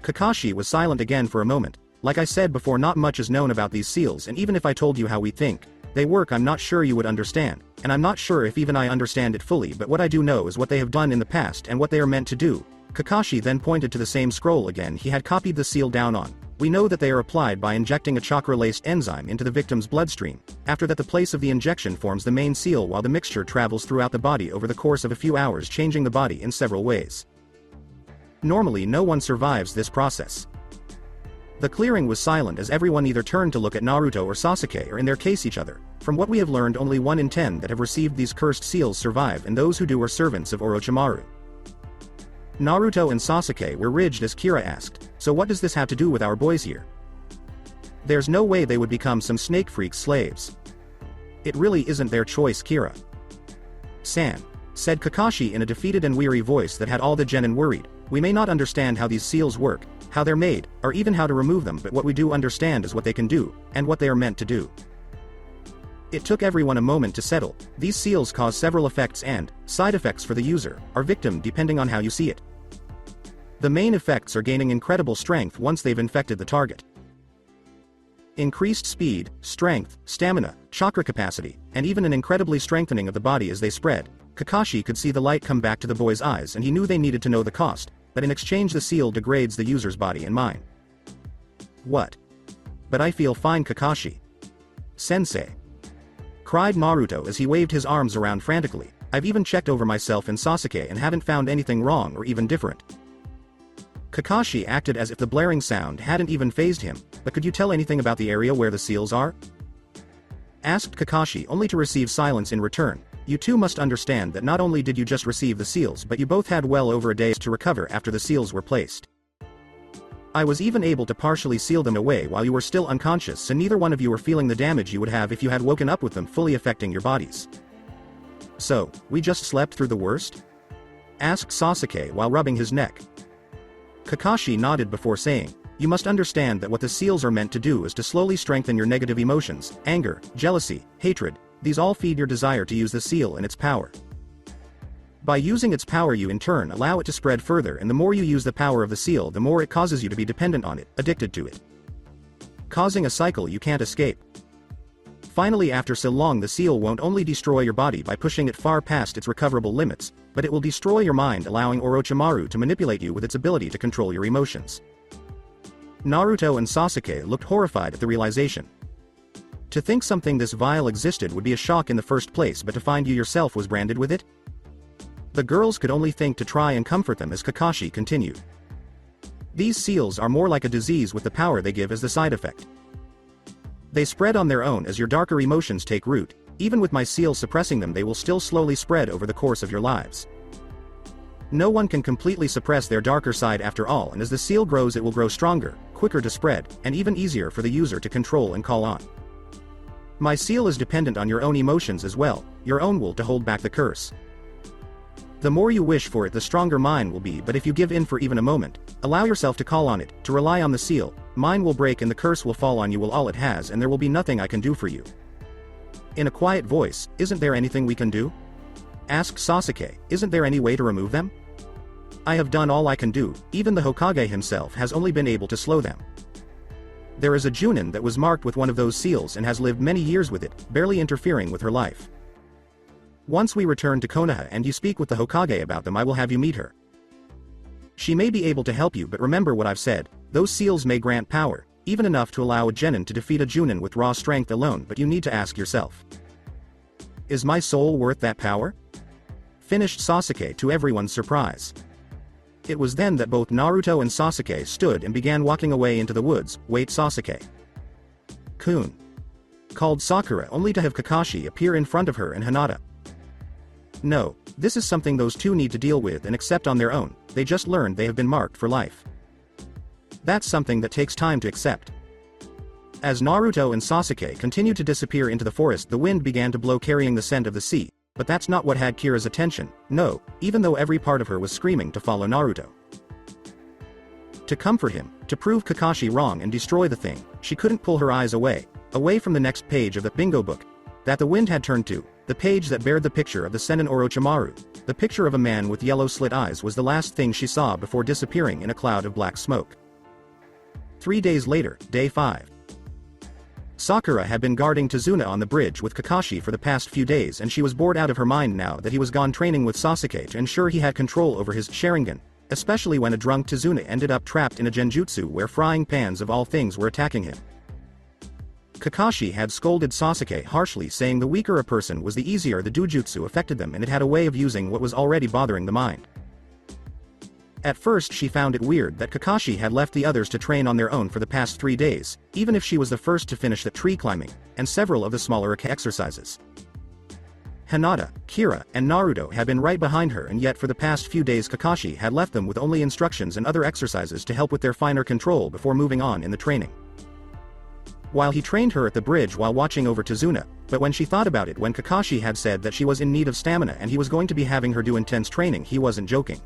Kakashi was silent again for a moment. Like I said before, not much is known about these seals, and even if I told you how we think they work, I'm not sure you would understand, and I'm not sure if even I understand it fully, but what I do know is what they have done in the past and what they are meant to do. Kakashi then pointed to the same scroll again he had copied the seal down on. We know that they are applied by injecting a chakra-laced enzyme into the victim's bloodstream. After that, the place of the injection forms the main seal, while the mixture travels throughout the body over the course of a few hours, changing the body in several ways. Normally no one survives this process. The clearing was silent as everyone either turned to look at Naruto or Sasuke, or in their case each other. From what we have learned, only 1 in 10 that have received these cursed seals survive, and those who do are servants of Orochimaru. Naruto and Sasuke were ridged as Kira asked, "So what does this have to do with our boys here? There's no way they would become some snake freak slaves. It really isn't their choice, Kira." "San," said Kakashi in a defeated and weary voice that had all the genin worried, "we may not understand how these seals work, how they're made, or even how to remove them, but what we do understand is what they can do, and what they are meant to do." It took everyone a moment to settle. These seals cause several effects and side effects for the user, or victim, depending on how you see it. The main effects are gaining incredible strength once they've infected the target. Increased speed, strength, stamina, chakra capacity, and even an incredibly strengthening of the body as they spread. Kakashi could see the light come back to the boy's eyes, and he knew they needed to know the cost, but in exchange the seal degrades the user's body and mind. "What? But I feel fine, Kakashi. Sensei," cried Naruto as he waved his arms around frantically. "I've even checked over myself and Sasuke and haven't found anything wrong or even different." Kakashi acted as if the blaring sound hadn't even fazed him. "But could you tell anything about the area where the seals are?" asked Kakashi, only to receive silence in return. "You two must understand that not only did you just receive the seals, but you both had well over a day to recover after the seals were placed. I was even able to partially seal them away while you were still unconscious, so neither one of you were feeling the damage you would have if you had woken up with them fully affecting your bodies." "So, we just slept through the worst?" asked Sasuke while rubbing his neck. Kakashi nodded before saying, "You must understand that what the seals are meant to do is to slowly strengthen your negative emotions, anger, jealousy, hatred. These all feed your desire to use the seal and its power. By using its power you in turn allow it to spread further, and the more you use the power of the seal, the more it causes you to be dependent on it, addicted to it. Causing a cycle you can't escape. Finally, after so long, the seal won't only destroy your body by pushing it far past its recoverable limits, but it will destroy your mind, allowing Orochimaru to manipulate you with its ability to control your emotions." Naruto and Sasuke looked horrified at the realization. To think something this vile existed would be a shock in the first place, but to find you yourself was branded with it? The girls could only think to try and comfort them as Kakashi continued. "These seals are more like a disease with the power they give as the side effect. They spread on their own as your darker emotions take root. Even with my seal suppressing them, they will still slowly spread over the course of your lives. No one can completely suppress their darker side after all, and as the seal grows it will grow stronger, quicker to spread, and even easier for the user to control and call on. My seal is dependent on your own emotions as well, your own will to hold back the curse. The more you wish for it, the stronger mine will be, but if you give in for even a moment, allow yourself to call on it, to rely on the seal, mine will break and the curse will fall on you, will all it has, and there will be nothing I can do for you." In a quiet voice, "Isn't there anything we can do?" asked Sasuke. "Isn't there any way to remove them? I have done all I can do, even the Hokage himself has only been able to slow them. There is a Junin that was marked with one of those seals and has lived many years with it, barely interfering with her life. Once we return to Konoha and you speak with the Hokage about them, I will have you meet her. She may be able to help you, but remember what I've said, those seals may grant power, even enough to allow a genin to defeat a Junin with raw strength alone, but you need to ask yourself, is my soul worth that power?" finished Sasuke to everyone's surprise. It was then that both Naruto and Sasuke stood and began walking away into the woods. "Wait, Sasuke. Kun," called Sakura, only to have Kakashi appear in front of her and Hinata. "No, this is something those two need to deal with and accept on their own. They just learned they have been marked for life. That's something that takes time to accept." As Naruto and Sasuke continued to disappear into the forest, the wind began to blow, carrying the scent of the sea. But that's not what had Kira's attention, no, even though every part of her was screaming to follow Naruto. To comfort him, to prove Kakashi wrong and destroy the thing, she couldn't pull her eyes away. away from the next page of the bingo book, that the wind had turned to. The page that bared the picture of the Senin Orochimaru, the picture of a man with yellow slit eyes, was the last thing she saw before disappearing in a cloud of black smoke. 3 days later, day 5. Sakura had been guarding Tazuna on the bridge with Kakashi for the past few days, and she was bored out of her mind now that he was gone training with Sasuke to ensure he had control over his Sharingan, especially when a drunk Tazuna ended up trapped in a genjutsu where frying pans of all things were attacking him. Kakashi had scolded Sasuke harshly, saying the weaker a person was the easier the dojutsu affected them, and it had a way of using what was already bothering the mind. At first she found it weird that Kakashi had left the others to train on their own for the past 3 days, even if she was the first to finish the tree climbing, and several of the smaller exercises. Hinata, Kira, and Naruto had been right behind her, and yet for the past few days Kakashi had left them with only instructions and other exercises to help with their finer control before moving on in the training. While he trained her at the bridge while watching over Tazuna, but when she thought about it, when Kakashi had said that she was in need of stamina and he was going to be having her do intense training, he wasn't joking.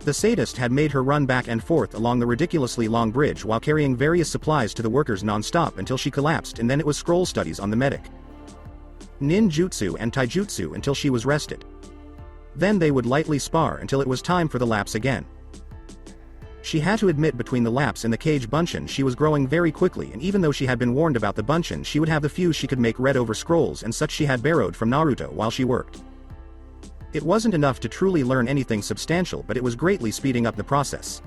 The sadist had made her run back and forth along the ridiculously long bridge while carrying various supplies to the workers non-stop until she collapsed, and then it was scroll studies on the medic, ninjutsu and taijutsu until she was rested. Then they would lightly spar until it was time for the laps again. She had to admit, between the laps and the cage bunshin she was growing very quickly, and even though she had been warned about the bunshin, she would have the few she could make read over scrolls and such she had borrowed from Naruto while she worked. It wasn't enough to truly learn anything substantial, but it was greatly speeding up the process.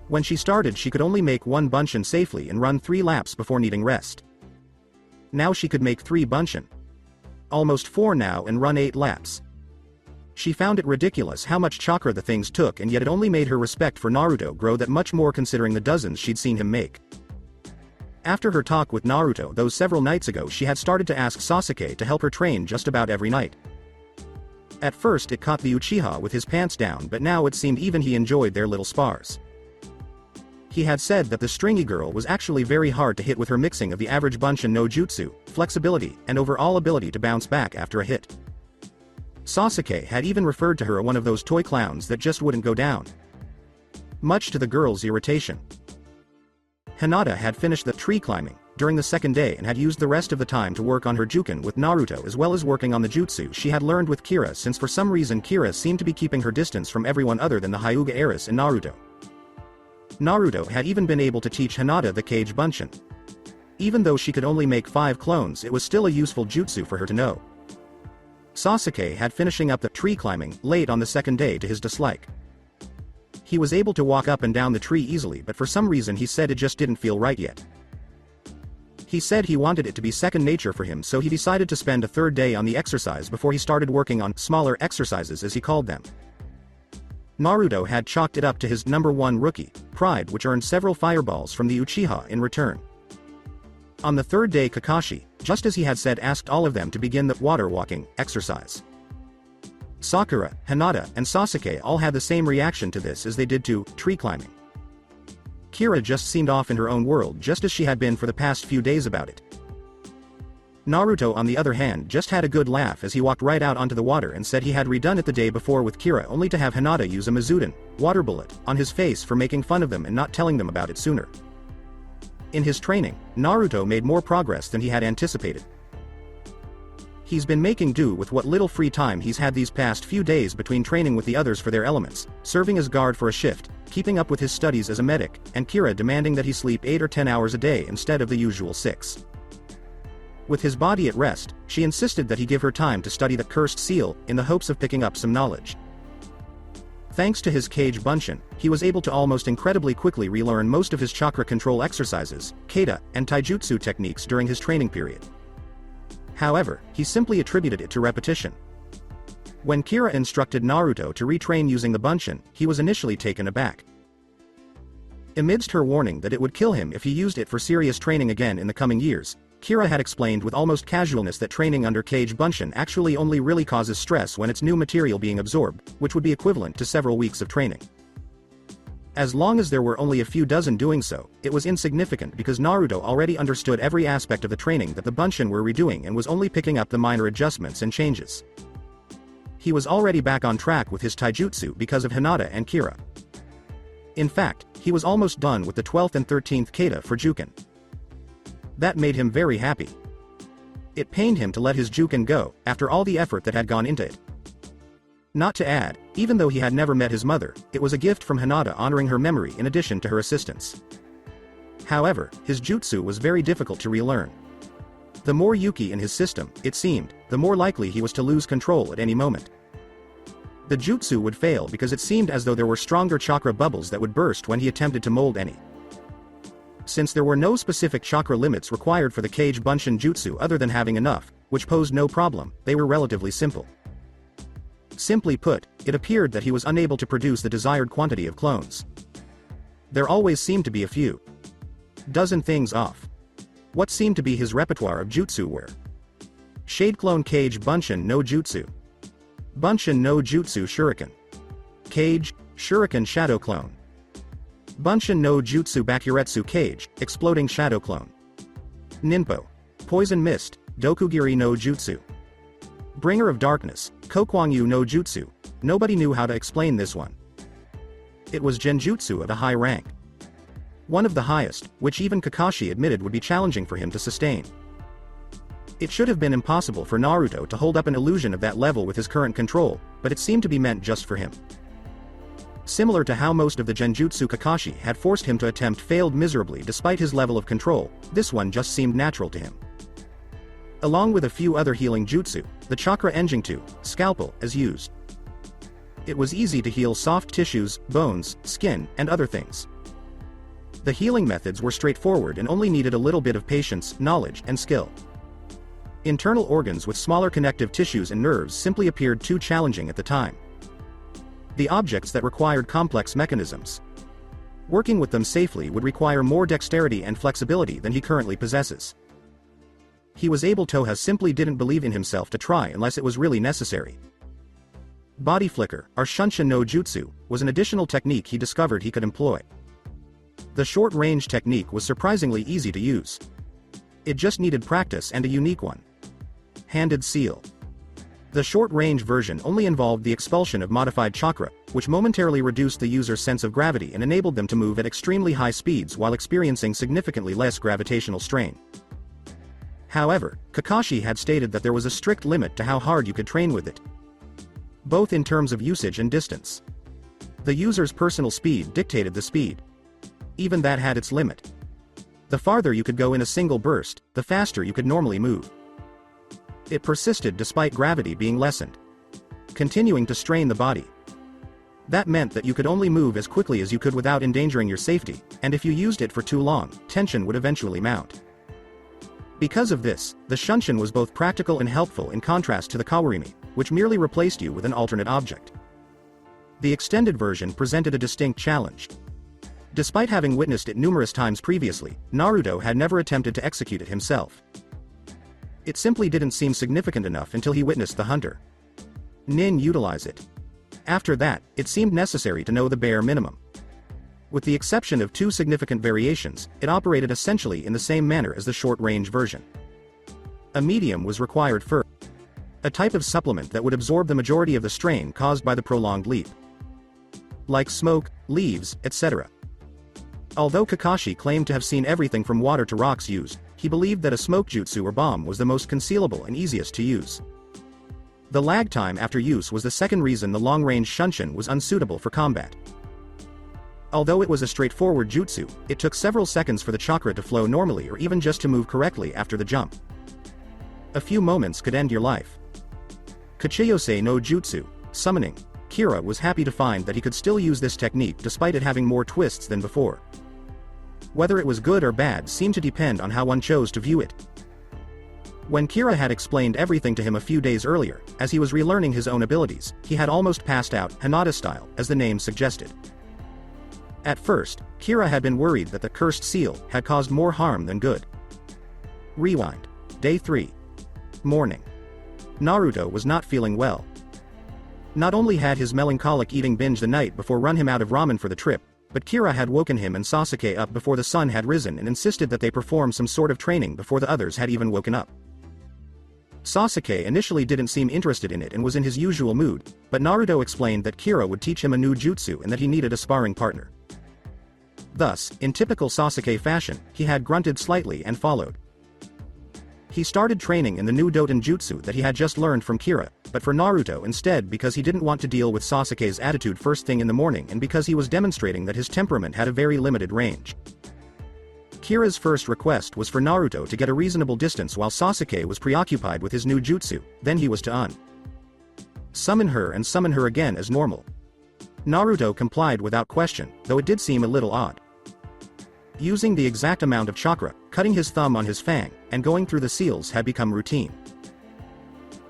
When she started she could only make 1 bunshin safely and run 3 laps before needing rest. Now she could make 3 bunshin. Almost 4 now, and run 8 laps. She found it ridiculous how much chakra the things took, and yet it only made her respect for Naruto grow that much more considering the dozens she'd seen him make. After her talk with Naruto those several nights ago, she had started to ask Sasuke to help her train just about every night. At first it caught the Uchiha with his pants down, but now it seemed even he enjoyed their little spars. He had said that the stringy girl was actually very hard to hit with her mixing of the average bunshin no jutsu, flexibility, and overall ability to bounce back after a hit. Sasuke had even referred to her one of those toy clowns that just wouldn't go down, much to the girl's irritation. Hinata had finished the tree climbing during the second day and had used the rest of the time to work on her Juken with Naruto, as well as working on the jutsu she had learned with Kira, since for some reason Kira seemed to be keeping her distance from everyone other than the Hyuga heiress in Naruto. Naruto had even been able to teach Hinata the cage bunshin. Even though she could only make 5 clones, it was still a useful jutsu for her to know. Sasuke had finishing up the tree climbing late on the second day to his dislike. He was able to walk up and down the tree easily, but for some reason he said it just didn't feel right yet. He said he wanted it to be second nature for him, so he decided to spend a third day on the exercise before he started working on smaller exercises, as he called them. Naruto had chalked it up to his number 1 rookie, pride, which earned several fireballs from the Uchiha in return. On the third day Kakashi, just as he had said, asked all of them to begin the water walking exercise. Sakura, Hinata, and Sasuke all had the same reaction to this as they did to tree climbing. Kira just seemed off in her own world, just as she had been for the past few days about it. Naruto, on the other hand, just had a good laugh as he walked right out onto the water and said he had redone it the day before with Kira, only to have Hinata use a Mizuden water bullet on his face for making fun of them and not telling them about it sooner. In his training, Naruto made more progress than he had anticipated. He's been making do with what little free time he's had these past few days between training with the others for their elements, serving as guard for a shift, keeping up with his studies as a medic, and Kira demanding that he sleep 8 or 10 hours a day instead of the usual 6. With his body at rest, she insisted that he give her time to study the cursed seal, in the hopes of picking up some knowledge. Thanks to his cage bunshin, he was able to almost incredibly quickly relearn most of his chakra control exercises, kata, and taijutsu techniques during his training period. However, he simply attributed it to repetition. When Kira instructed Naruto to retrain using the bunshin, he was initially taken aback. Amidst her warning that it would kill him if he used it for serious training again in the coming years, Kira had explained with almost casualness that training under cage bunshin actually only really causes stress when it's new material being absorbed, which would be equivalent to several weeks of training. As long as there were only a few dozen doing so, it was insignificant because Naruto already understood every aspect of the training that the bunshin were redoing and was only picking up the minor adjustments and changes. He was already back on track with his taijutsu because of Hinata and Kira. In fact, he was almost done with the 12th and 13th kata for Juken. That made him very happy. It pained him to let his Juken go, after all the effort that had gone into it. Not to add, even though he had never met his mother, it was a gift from Hinata honoring her memory in addition to her assistance. However, his jutsu was very difficult to relearn. The more Yuki in his system, it seemed, the more likely he was to lose control at any moment. The jutsu would fail because it seemed as though there were stronger chakra bubbles that would burst when he attempted to mold any. Since there were no specific chakra limits required for the Kage Bunshin jutsu other than having enough, which posed no problem, they were relatively simple. Simply put, it appeared that he was unable to produce the desired quantity of clones. There always seemed to be a few dozen things off. What seemed to be his repertoire of jutsu were Shade Clone Kage Bunshin no Jutsu, Bunshin no Jutsu Shuriken, Kage, Shuriken Shadow Clone, Bunshin no Jutsu Bakuretsu Kage, Exploding Shadow Clone, Ninpo, Poison Mist, Dokugiri no Jutsu, Bringer of Darkness, Kokwangyu no Jutsu. Nobody knew how to explain this one. It was Genjutsu of a high rank. One of the highest, which even Kakashi admitted would be challenging for him to sustain. It should have been impossible for Naruto to hold up an illusion of that level with his current control, but it seemed to be meant just for him. Similar to how most of the Genjutsu Kakashi had forced him to attempt failed miserably despite his level of control, this one just seemed natural to him. Along with a few other healing jutsu, the Chakra Enjingtu, Scalpel, is used. It was easy to heal soft tissues, bones, skin, and other things. The healing methods were straightforward and only needed a little bit of patience, knowledge, and skill. Internal organs with smaller connective tissues and nerves simply appeared too challenging at the time. The objects that required complex mechanisms. Working with them safely would require more dexterity and flexibility than he currently possesses. He was able Toha simply didn't believe in himself to try unless it was really necessary. Body Flicker, or Shunshin no Jutsu, was an additional technique he discovered he could employ. The short-range technique was surprisingly easy to use. It just needed practice and a unique one. Handed Seal. The short-range version only involved the expulsion of modified chakra, which momentarily reduced the user's sense of gravity and enabled them to move at extremely high speeds while experiencing significantly less gravitational strain. However, Kakashi had stated that there was a strict limit to how hard you could train with it, both in terms of usage and distance. The user's personal speed dictated the speed. Even that had its limit. The farther you could go in a single burst, the faster you could normally move. It persisted despite gravity being lessened, continuing to strain the body. That meant that you could only move as quickly as you could without endangering your safety, and if you used it for too long, tension would eventually mount. Because of this, the Shunshin was both practical and helpful in contrast to the Kawarimi, which merely replaced you with an alternate object. The extended version presented a distinct challenge. Despite having witnessed it numerous times previously, Naruto had never attempted to execute it himself. It simply didn't seem significant enough until he witnessed the hunter Nin utilize it. After that, it seemed necessary to know the bare minimum. With the exception of two significant variations, it operated essentially in the same manner as the short-range version. A medium was required for a type of supplement that would absorb the majority of the strain caused by the prolonged leap, like smoke, leaves, etc. Although Kakashi claimed to have seen everything from water to rocks used, he believed that a smoke jutsu or bomb was the most concealable and easiest to use. The lag time after use was the second reason the long-range Shunshin was unsuitable for combat. Although it was a straightforward jutsu, it took several seconds for the chakra to flow normally or even just to move correctly after the jump. A few moments could end your life. Kachiyose no Jutsu, Summoning. Kira was happy to find that he could still use this technique despite it having more twists than before. Whether it was good or bad seemed to depend on how one chose to view it. When Kira had explained everything to him a few days earlier, as he was relearning his own abilities, he had almost passed out, Hinata style, as the name suggested. At first, Kira had been worried that the cursed seal had caused more harm than good. Rewind. Day 3. Morning. Naruto was not feeling well. Not only had his melancholic eating binge the night before run him out of ramen for the trip, but Kira had woken him and Sasuke up before the sun had risen and insisted that they perform some sort of training before the others had even woken up. Sasuke initially didn't seem interested in it and was in his usual mood, but Naruto explained that Kira would teach him a new jutsu and that he needed a sparring partner. Thus, in typical Sasuke fashion, he had grunted slightly and followed. He started training in the new Doton Jutsu that he had just learned from Kira, but for Naruto instead because he didn't want to deal with Sasuke's attitude first thing in the morning and because he was demonstrating that his temperament had a very limited range. Kira's first request was for Naruto to get a reasonable distance while Sasuke was preoccupied with his new jutsu, then he was to summon her and summon her again as normal. Naruto complied without question, though it did seem a little odd. Using the exact amount of chakra, cutting his thumb on his fang, and going through the seals had become routine.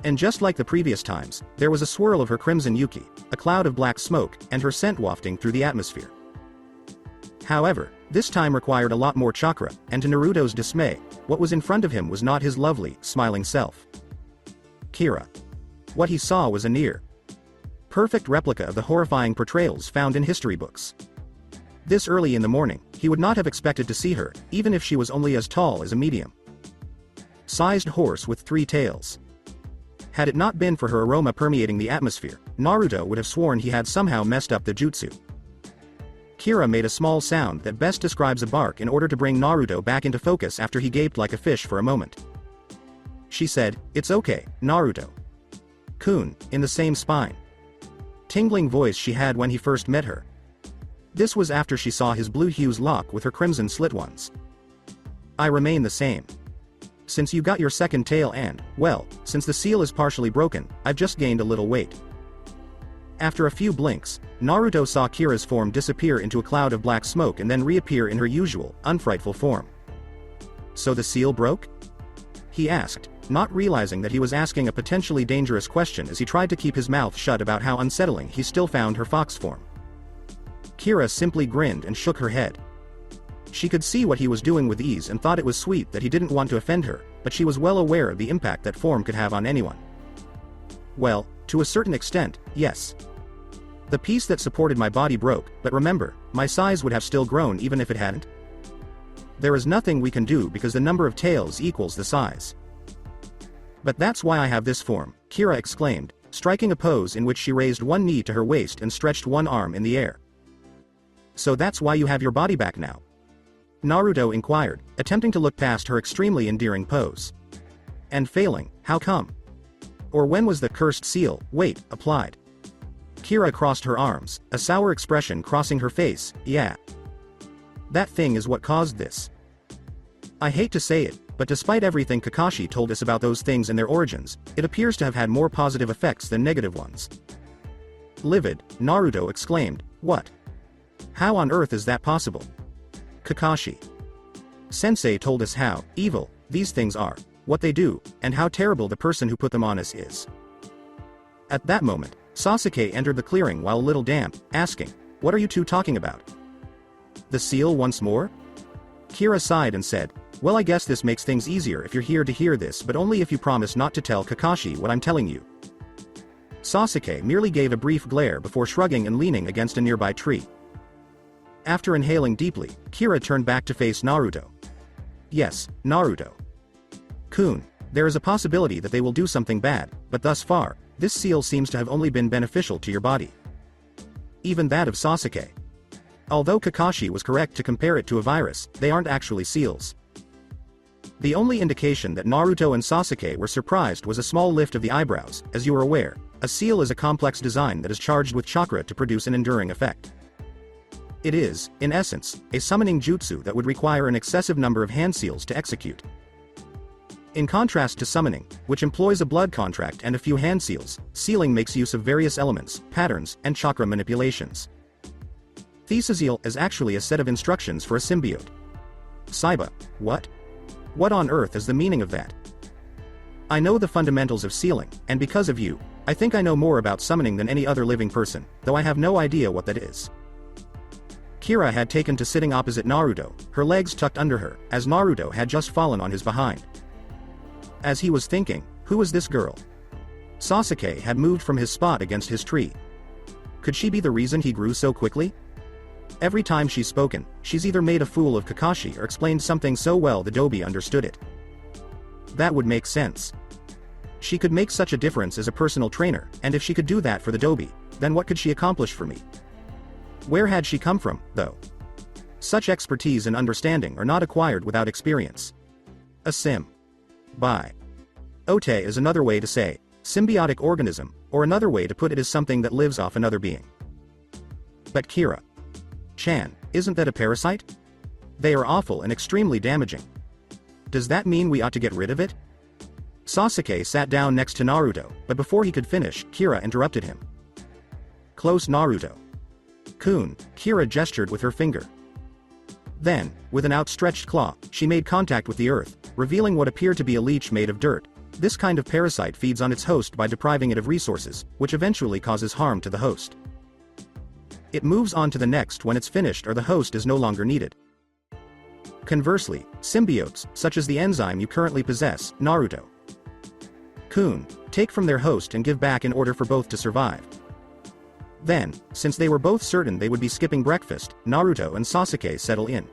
And just like the previous times, there was a swirl of her crimson Yuki, a cloud of black smoke, and her scent wafting through the atmosphere. However, this time required a lot more chakra, and to Naruto's dismay, what was in front of him was not his lovely, smiling self. Kira. What he saw was a near perfect replica of the horrifying portrayals found in history books. This early in the morning, he would not have expected to see her, even if she was only as tall as a medium-sized horse with 3 tails. Had it not been for her aroma permeating the atmosphere, Naruto would have sworn he had somehow messed up the jutsu. Kira made a small sound that best describes a bark in order to bring Naruto back into focus after he gaped like a fish for a moment. She said, "It's okay, Naruto-kun," in the same tingling voice she had when he first met her. This was after she saw his blue hues lock with her crimson slit ones. "I remain the same. Since you got your second tail and, well, since the seal is partially broken, I've just gained a little weight." After a few blinks, Naruto saw Kira's form disappear into a cloud of black smoke and then reappear in her usual, unfrightful form. "So the seal broke?" he asked, not realizing that he was asking a potentially dangerous question as he tried to keep his mouth shut about how unsettling he still found her fox form. Kira simply grinned and shook her head. She could see what he was doing with ease and thought it was sweet that he didn't want to offend her, but she was well aware of the impact that form could have on anyone. "Well, to a certain extent, yes. The piece that supported my body broke, but remember, my size would have still grown even if it hadn't. There is nothing we can do because the number of tails equals the size. But that's why I have this form," Kira exclaimed, striking a pose in which she raised one knee to her waist and stretched one arm in the air. "So that's why you have your body back now?" Naruto inquired, attempting to look past her extremely endearing pose. "And failing, how come? Or when was the cursed seal, wait, applied?" Kira crossed her arms, a sour expression crossing her face. "Yeah. That thing is what caused this. I hate to say it, but despite everything Kakashi told us about those things and their origins, it appears to have had more positive effects than negative ones." Livid, Naruto exclaimed, "What? How on earth is that possible?" "Kakashi Sensei told us how evil these things are, what they do, and how terrible the person who put them on us is." At that moment, Sasuke entered the clearing while a little damp, asking, "What are you two talking about? The seal once more?" Kira sighed and said, "Well, I guess this makes things easier if you're here to hear this, but only if you promise not to tell Kakashi what I'm telling you." Sasuke merely gave a brief glare before shrugging and leaning against a nearby tree. After inhaling deeply, Kira turned back to face Naruto. "Yes, Naruto-kun, there is a possibility that they will do something bad, but thus far, this seal seems to have only been beneficial to your body. Even that of Sasuke. Although Kakashi was correct to compare it to a virus, they aren't actually seals." The only indication that Naruto and Sasuke were surprised was a small lift of the eyebrows. As you are aware, a seal is a complex design that is charged with chakra to produce an enduring effect. It is, in essence, a summoning jutsu that would require an excessive number of hand seals to execute. In contrast to summoning, which employs a blood contract and a few hand seals, sealing makes use of various elements, patterns, and chakra manipulations. Theseal is actually a set of instructions for a symbiote. Saiba, what? What on earth is the meaning of that? I know the fundamentals of sealing, and because of you, I think I know more about summoning than any other living person, though I have no idea what that is. Kira had taken to sitting opposite Naruto, her legs tucked under her, as Naruto had just fallen on his behind. As he was thinking, who was this girl? Sasuke had moved from his spot against his tree. Could she be the reason he grew so quickly? Every time she's spoken, she's either made a fool of Kakashi or explained something so well the Dobi understood it. That would make sense. She could make such a difference as a personal trainer, and if she could do that for the Dobi, then what could she accomplish for me? Where had she come from, though? Such expertise and understanding are not acquired without experience. A Bye. Ote is another way to say symbiotic organism, or another way to put it is something that lives off another being. But Kira-chan, isn't that a parasite? They are awful and extremely damaging. Does that mean we ought to get rid of it? Sasuke sat down next to Naruto, but before he could finish, Kira interrupted him. Close Naruto-kun, Kira gestured with her finger. Then, with an outstretched claw, she made contact with the earth, revealing what appeared to be a leech made of dirt. This kind of parasite feeds on its host by depriving it of resources, which eventually causes harm to the host. It moves on to the next when it's finished or the host is no longer needed. Conversely, symbiotes, such as the enzyme you currently possess, Naruto-kun, take from their host and give back in order for both to survive. Then, since they were both certain they would be skipping breakfast, Naruto and Sasuke settle in.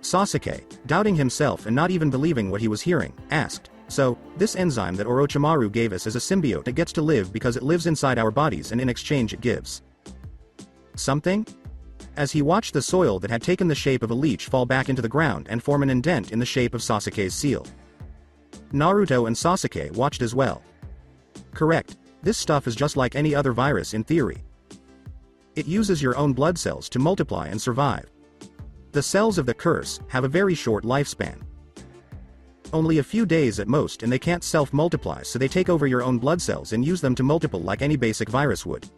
Sasuke, doubting himself and not even believing what he was hearing, asked, "So, this enzyme that Orochimaru gave us is a symbiote that gets to live because it lives inside our bodies and in exchange it gives something?" As he watched the soil that had taken the shape of a leech fall back into the ground and form an indent in the shape of Sasuke's seal. Naruto and Sasuke watched as well. Correct, this stuff is just like any other virus in theory. It uses your own blood cells to multiply and survive. The cells of the curse have a very short lifespan. Only a few days at most, and they can't self-multiply, so they take over your own blood cells and use them to multiply like any basic virus would.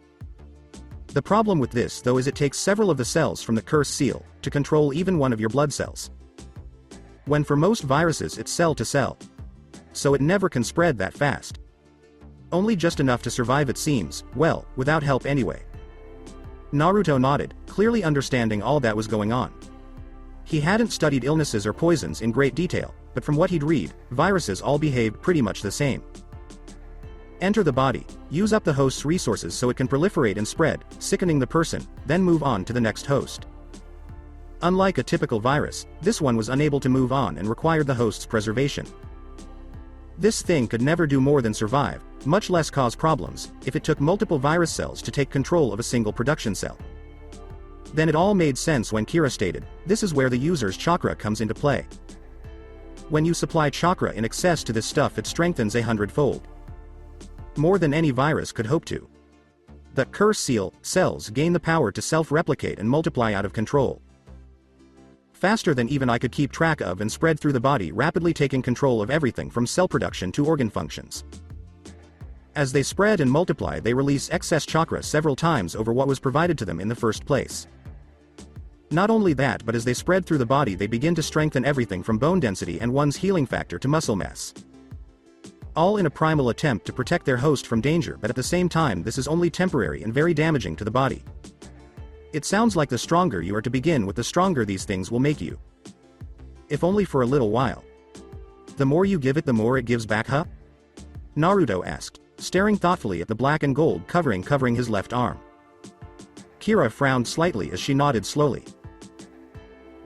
The problem with this though is it takes several of the cells from the curse seal to control even one of your blood cells. When for most viruses it's cell to cell. So it never can spread that fast. Only just enough to survive it seems, well, without help anyway. Naruto nodded, clearly understanding all that was going on. He hadn't studied illnesses or poisons in great detail, but from what he'd read, viruses all behaved pretty much the same. Enter the body, use up the host's resources so it can proliferate and spread, sickening the person, then move on to the next host. Unlike a typical virus, this one was unable to move on and required the host's preservation. This thing could never do more than survive, much less cause problems, if it took multiple virus cells to take control of a single production cell. Then it all made sense when Kira stated, this is where the user's chakra comes into play. When you supply chakra in excess to this stuff it strengthens 100-fold. More than any virus could hope to. The curse seal cells gain the power to self-replicate and multiply out of control. Faster than even I could keep track of and spread through the body, rapidly taking control of everything from cell production to organ functions. As they spread and multiply they release excess chakra several times over what was provided to them in the first place. Not only that, but as they spread through the body they begin to strengthen everything from bone density and one's healing factor to muscle mass. All in a primal attempt to protect their host from danger, but at the same time this is only temporary and very damaging to the body. It sounds like the stronger you are to begin with, the stronger these things will make you. If only for a little while. The more you give it the more it gives back, huh? Naruto asked, staring thoughtfully at the black and gold covering his left arm. Kira frowned slightly as she nodded slowly.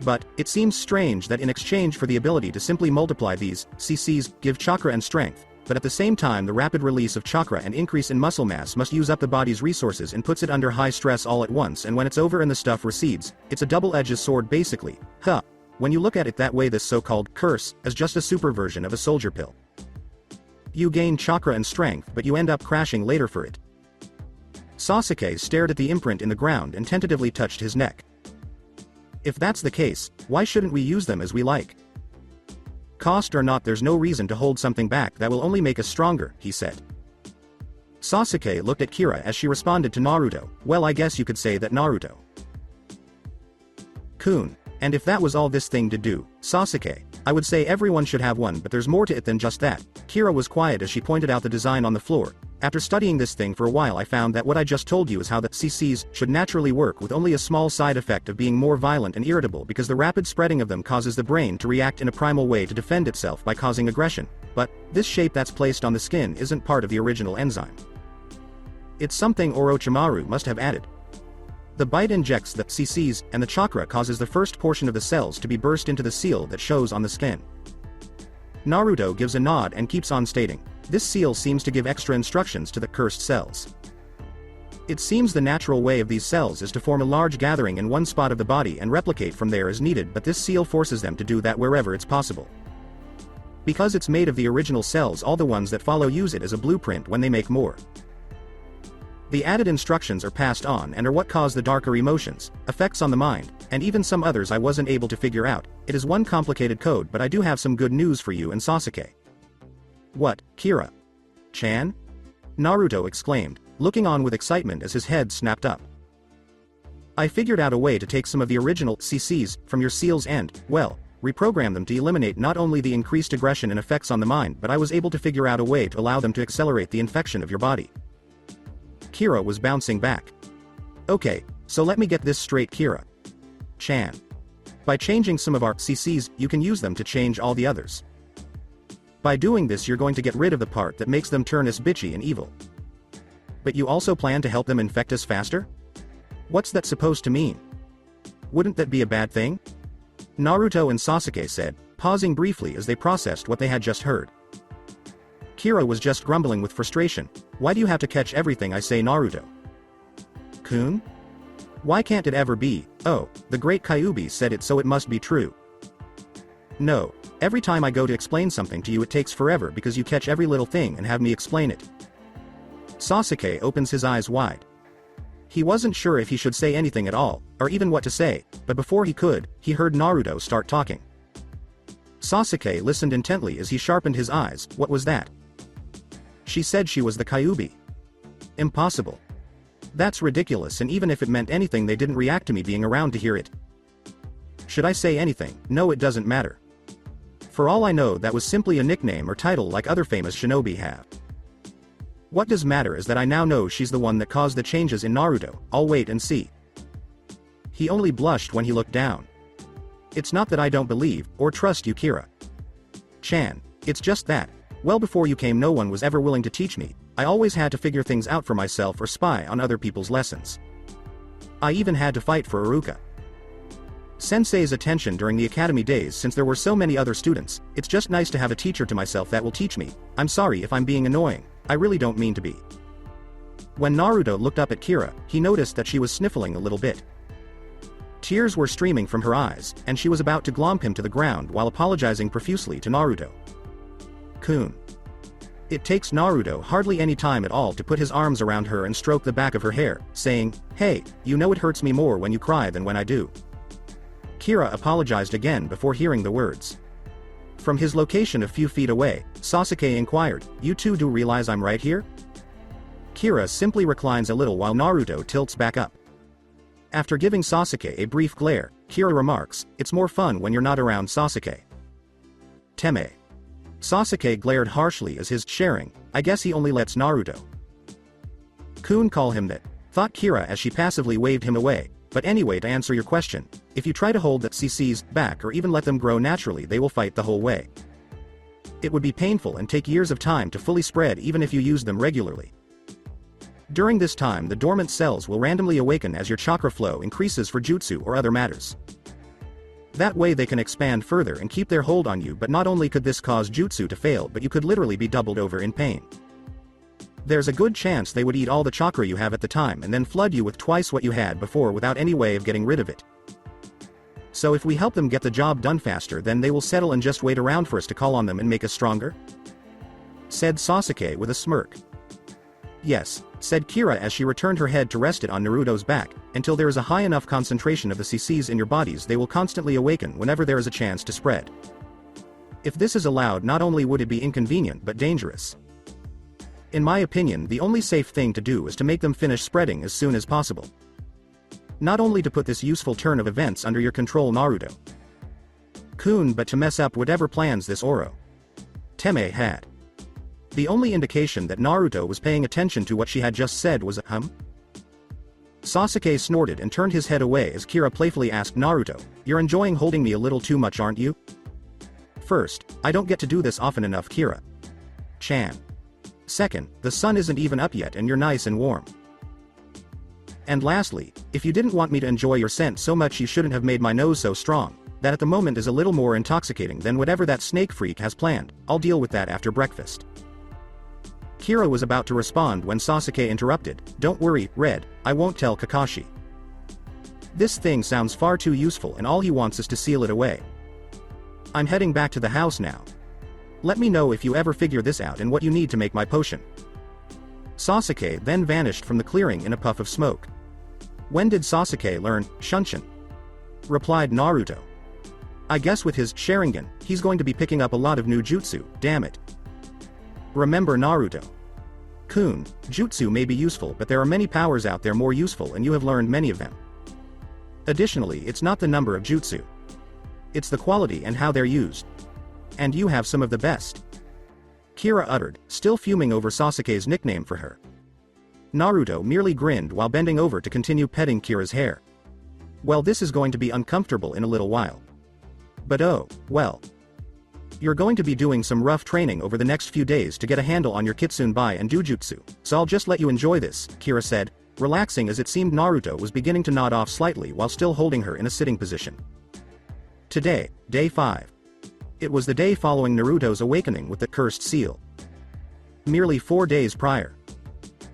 But, it seems strange that in exchange for the ability to simply multiply these CCs give chakra and strength, but at the same time the rapid release of chakra and increase in muscle mass must use up the body's resources and puts it under high stress all at once, and when it's over and the stuff recedes, it's a double-edged sword basically, huh? When you look at it that way, this so-called curse is just a super version of a soldier pill. You gain chakra and strength but you end up crashing later for it. Sasuke stared at the imprint in the ground and tentatively touched his neck. If that's the case, why shouldn't we use them as we like? Cost or not, there's no reason to hold something back that will only make us stronger, he said. Sasuke looked at Kira as she responded to Naruto, well, I guess you could say that Naruto-kun, and if that was all this thing did do, Sasuke, I would say everyone should have one, but there's more to it than just that. Kira was quiet as she pointed out the design on the floor. After studying this thing for a while I found that what I just told you is how the CCs should naturally work, with only a small side effect of being more violent and irritable because the rapid spreading of them causes the brain to react in a primal way to defend itself by causing aggression. But, this shape that's placed on the skin isn't part of the original enzyme. It's something Orochimaru must have added. The bite injects the CCs, and the chakra causes the first portion of the cells to be burst into the seal that shows on the skin. Naruto gives a nod and keeps on stating, this seal seems to give extra instructions to the cursed cells. It seems the natural way of these cells is to form a large gathering in one spot of the body and replicate from there as needed, but this seal forces them to do that wherever it's possible. Because it's made of the original cells, all the ones that follow use it as a blueprint when they make more. The added instructions are passed on and are what cause the darker emotions, effects on the mind, and even some others I wasn't able to figure out. It is one complicated code, but I do have some good news for you and Sasuke. What, Kira-chan? Naruto exclaimed, looking on with excitement as his head snapped up. I figured out a way to take some of the original CCs from your seals and, well, reprogram them to eliminate not only the increased aggression and effects on the mind, but I was able to figure out a way to allow them to accelerate the infection of your body. Kira was bouncing back. Okay, so let me get this straight, Kira-chan. By changing some of our CCs, you can use them to change all the others. By doing this, you're going to get rid of the part that makes them turn us bitchy and evil. But you also plan to help them infect us faster? What's that supposed to mean? Wouldn't that be a bad thing? Naruto and Sasuke said, pausing briefly as they processed what they had just heard. Kira was just grumbling with frustration. Why do you have to catch everything I say, Naruto-kun? Why can't it ever be, oh, the great Kyuubi said it so it must be true? No, every time I go to explain something to you it takes forever because you catch every little thing and have me explain it. Sasuke opens his eyes wide. He wasn't sure if he should say anything at all, or even what to say, but before he could, he heard Naruto start talking. Sasuke listened intently as he sharpened his eyes. What was that? She said she was the Kyuubi. Impossible. That's ridiculous, and even if it meant anything they didn't react to me being around to hear it. Should I say anything? No, it doesn't matter. For all I know, that was simply a nickname or title like other famous shinobi have. What does matter is that I now know she's the one that caused the changes in Naruto. I'll wait and see. He only blushed when he looked down. It's not that I don't believe or trust you, Kira-chan. It's just that, well, before you came no one was ever willing to teach me. I always had to figure things out for myself or spy on other people's lessons. I even had to fight for Iruka Sensei's attention during the academy days since there were so many other students. It's just nice to have a teacher to myself that will teach me. I'm sorry if I'm being annoying. I really don't mean to be. When Naruto looked up at Kira, he noticed that she was sniffling a little bit. Tears were streaming from her eyes, and she was about to glomp him to the ground while apologizing profusely to Naruto-kun. It takes Naruto hardly any time at all to put his arms around her and stroke the back of her hair, saying, hey, you know it hurts me more when you cry than when I do. Kira apologized again before hearing the words. From his location a few feet away, Sasuke inquired, you two do realize I'm right here? Kira simply reclines a little while Naruto tilts back up. After giving Sasuke a brief glare, Kira remarks, it's more fun when you're not around, Sasuke. Teme. Sasuke glared harshly as his sharing, I guess he only lets Naruto-kun call him that, thought Kira as she passively waved him away. But anyway, to answer your question, if you try to hold that CCs back or even let them grow naturally, they will fight the whole way. It would be painful and take years of time to fully spread even if you use them regularly. During this time the dormant cells will randomly awaken as your chakra flow increases for jutsu or other matters. That way they can expand further and keep their hold on you, but not only could this cause jutsu to fail, but you could literally be doubled over in pain. There's a good chance they would eat all the chakra you have at the time and then flood you with twice what you had before without any way of getting rid of it. So if we help them get the job done faster, then they will settle and just wait around for us to call on them and make us stronger? Said Sasuke with a smirk. Yes, said Kira as she returned her head to rest it on Naruto's back. Until there is a high enough concentration of the CCs in your bodies, they will constantly awaken whenever there is a chance to spread. If this is allowed, not only would it be inconvenient but dangerous. In my opinion, the only safe thing to do is to make them finish spreading as soon as possible. Not only to put this useful turn of events under your control, Naruto-kun, but to mess up whatever plans this Oro-teme had. The only indication that Naruto was paying attention to what she had just said was a hum. Sasuke snorted and turned his head away as Kira playfully asked Naruto, you're enjoying holding me a little too much, aren't you? First, I don't get to do this often enough, Kira-chan. Second, the sun isn't even up yet and you're nice and warm. And lastly, if you didn't want me to enjoy your scent so much, you shouldn't have made my nose so strong. That at the moment is a little more intoxicating than whatever that snake freak has planned. I'll deal with that after breakfast. Kira was about to respond when Sasuke interrupted, don't worry, Red, I won't tell Kakashi. This thing sounds far too useful and all he wants is to seal it away. I'm heading back to the house now. Let me know if you ever figure this out and what you need to make my potion." Sasuke then vanished from the clearing in a puff of smoke. "When did Sasuke learn Shunshin?" replied Naruto. "I guess with his Sharingan, he's going to be picking up a lot of new jutsu, damn it." Remember Naruto-kun, jutsu may be useful, but there are many powers out there more useful and you have learned many of them. Additionally, it's not the number of jutsu. It's the quality and how they're used. And you have some of the best. Kira uttered, still fuming over Sasuke's nickname for her. Naruto merely grinned while bending over to continue petting Kira's hair. "Well, this is going to be uncomfortable in a little while. But oh, well. You're going to be doing some rough training over the next few days to get a handle on your Kitsunbai and Jujutsu, so I'll just let you enjoy this," Kira said, relaxing as it seemed Naruto was beginning to nod off slightly while still holding her in a sitting position. Today, day 5. It was the day following Naruto's awakening with the cursed seal. Merely 4 days prior.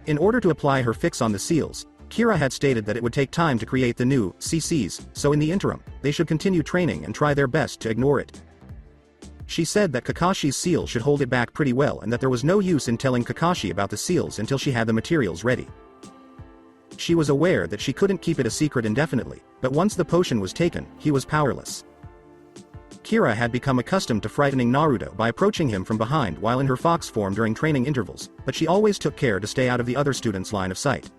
In order to apply her fix on the seals, Kira had stated that it would take time to create the new CCs, so in the interim, they should continue training and try their best to ignore it. She said that Kakashi's seal should hold it back pretty well and that there was no use in telling Kakashi about the seals until she had the materials ready. She was aware that she couldn't keep it a secret indefinitely, but once the potion was taken, he was powerless. Kira had become accustomed to frightening Naruto by approaching him from behind while in her fox form during training intervals, but she always took care to stay out of the other students' line of sight.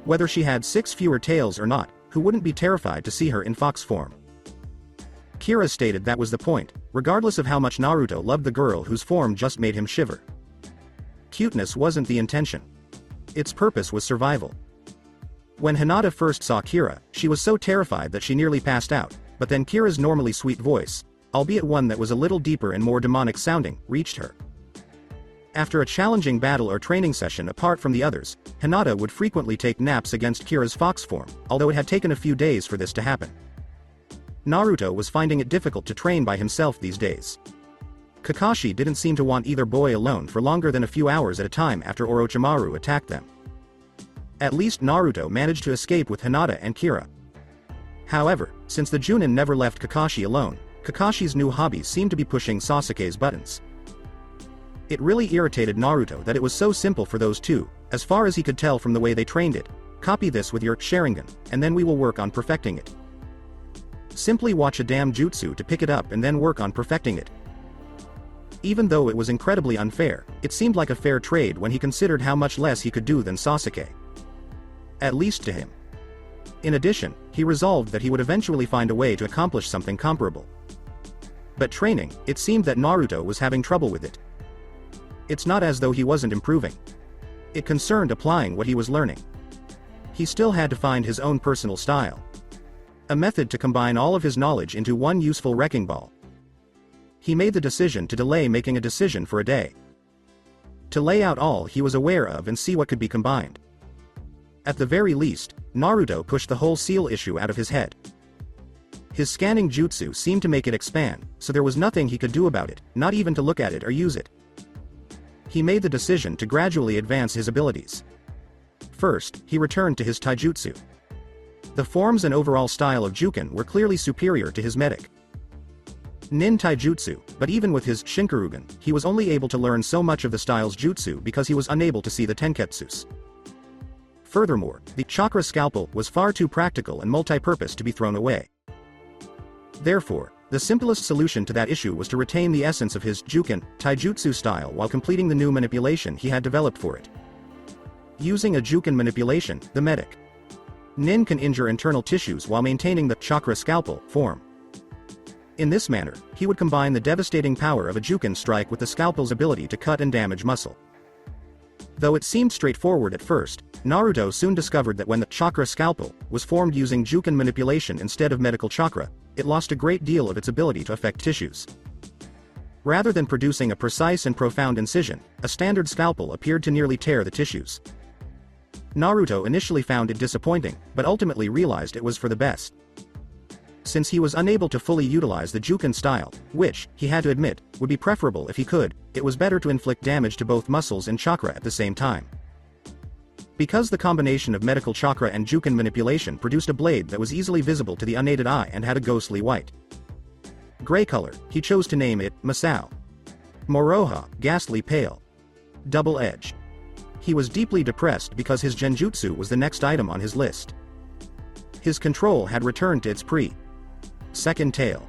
Whether she had 6 fewer tails or not, who wouldn't be terrified to see her in fox form? Kira stated that was the point, regardless of how much Naruto loved the girl whose form just made him shiver. Cuteness wasn't the intention. Its purpose was survival. When Hinata first saw Kira, she was so terrified that she nearly passed out, but then Kira's normally sweet voice, albeit one that was a little deeper and more demonic sounding, reached her. After a challenging battle or training session apart from the others, Hinata would frequently take naps against Kira's fox form, although it had taken a few days for this to happen. Naruto was finding it difficult to train by himself these days. Kakashi didn't seem to want either boy alone for longer than a few hours at a time after Orochimaru attacked them. At least Naruto managed to escape with Hinata and Kira. However, since the Junin never left Kakashi alone, Kakashi's new hobbies seemed to be pushing Sasuke's buttons. It really irritated Naruto that it was so simple for those two, as far as he could tell from the way they trained it. Copy this with your Sharingan, and then we will work on perfecting it. Simply watch a damn jutsu to pick it up and then work on perfecting it. Even though it was incredibly unfair, it seemed like a fair trade when he considered how much less he could do than Sasuke. At least to him. In addition, he resolved that he would eventually find a way to accomplish something comparable. But training, it seemed that Naruto was having trouble with it. It's not as though he wasn't improving. It concerned applying what he was learning. He still had to find his own personal style. A method to combine all of his knowledge into one useful wrecking ball. He made the decision to delay making a decision for a day. To lay out all he was aware of and see what could be combined. At the very least, Naruto pushed the whole seal issue out of his head. His scanning jutsu seemed to make it expand, so there was nothing he could do about it, not even to look at it or use it. He made the decision to gradually advance his abilities. First, he returned to his taijutsu. The forms and overall style of Juken were clearly superior to his medic. Nin taijutsu, but even with his Shinkarugan, he was only able to learn so much of the style's jutsu because he was unable to see the tenketsus. Furthermore, the chakra scalpel was far too practical and multi-purpose to be thrown away. Therefore, the simplest solution to that issue was to retain the essence of his Juken taijutsu style while completing the new manipulation he had developed for it. Using a Juken manipulation, the medic Nin can injure internal tissues while maintaining the chakra scalpel form. In this manner, he would combine the devastating power of a Juken strike with the scalpel's ability to cut and damage muscle. Though it seemed straightforward at first, Naruto soon discovered that when the chakra scalpel was formed using Juken manipulation instead of medical chakra, it lost a great deal of its ability to affect tissues. Rather than producing a precise and profound incision, a standard scalpel appeared to nearly tear the tissues. Naruto initially found it disappointing, but ultimately realized it was for the best. Since he was unable to fully utilize the Juken style, which, he had to admit, would be preferable if he could, it was better to inflict damage to both muscles and chakra at the same time. Because the combination of medical chakra and Juken manipulation produced a blade that was easily visible to the unaided eye and had a ghostly white gray color, he chose to name it Masao. Moroha, ghastly pale. Double-edged. He was deeply depressed because his genjutsu was the next item on his list. His control had returned to its second tail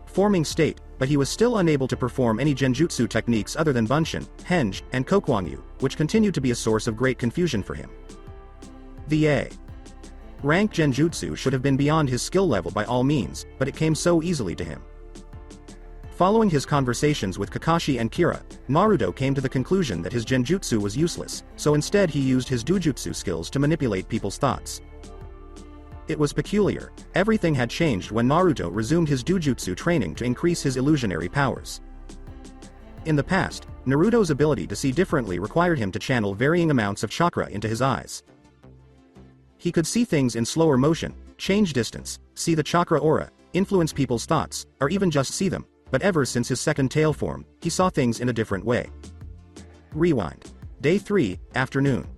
forming state, but he was still unable to perform any genjutsu techniques other than Bunshin, Henge, and Kokwangyu, which continued to be a source of great confusion for him. The A-rank genjutsu should have been beyond his skill level by all means, but it came so easily to him. Following his conversations with Kakashi and Kira, Naruto came to the conclusion that his genjutsu was useless, so instead he used his dojutsu skills to manipulate people's thoughts. It was peculiar. Everything had changed when Naruto resumed his dojutsu training to increase his illusionary powers. In the past, Naruto's ability to see differently required him to channel varying amounts of chakra into his eyes. He could see things in slower motion, change distance, see the chakra aura, influence people's thoughts, or even just see them, but ever since his second tail form, he saw things in a different way. Rewind. Day 3, afternoon.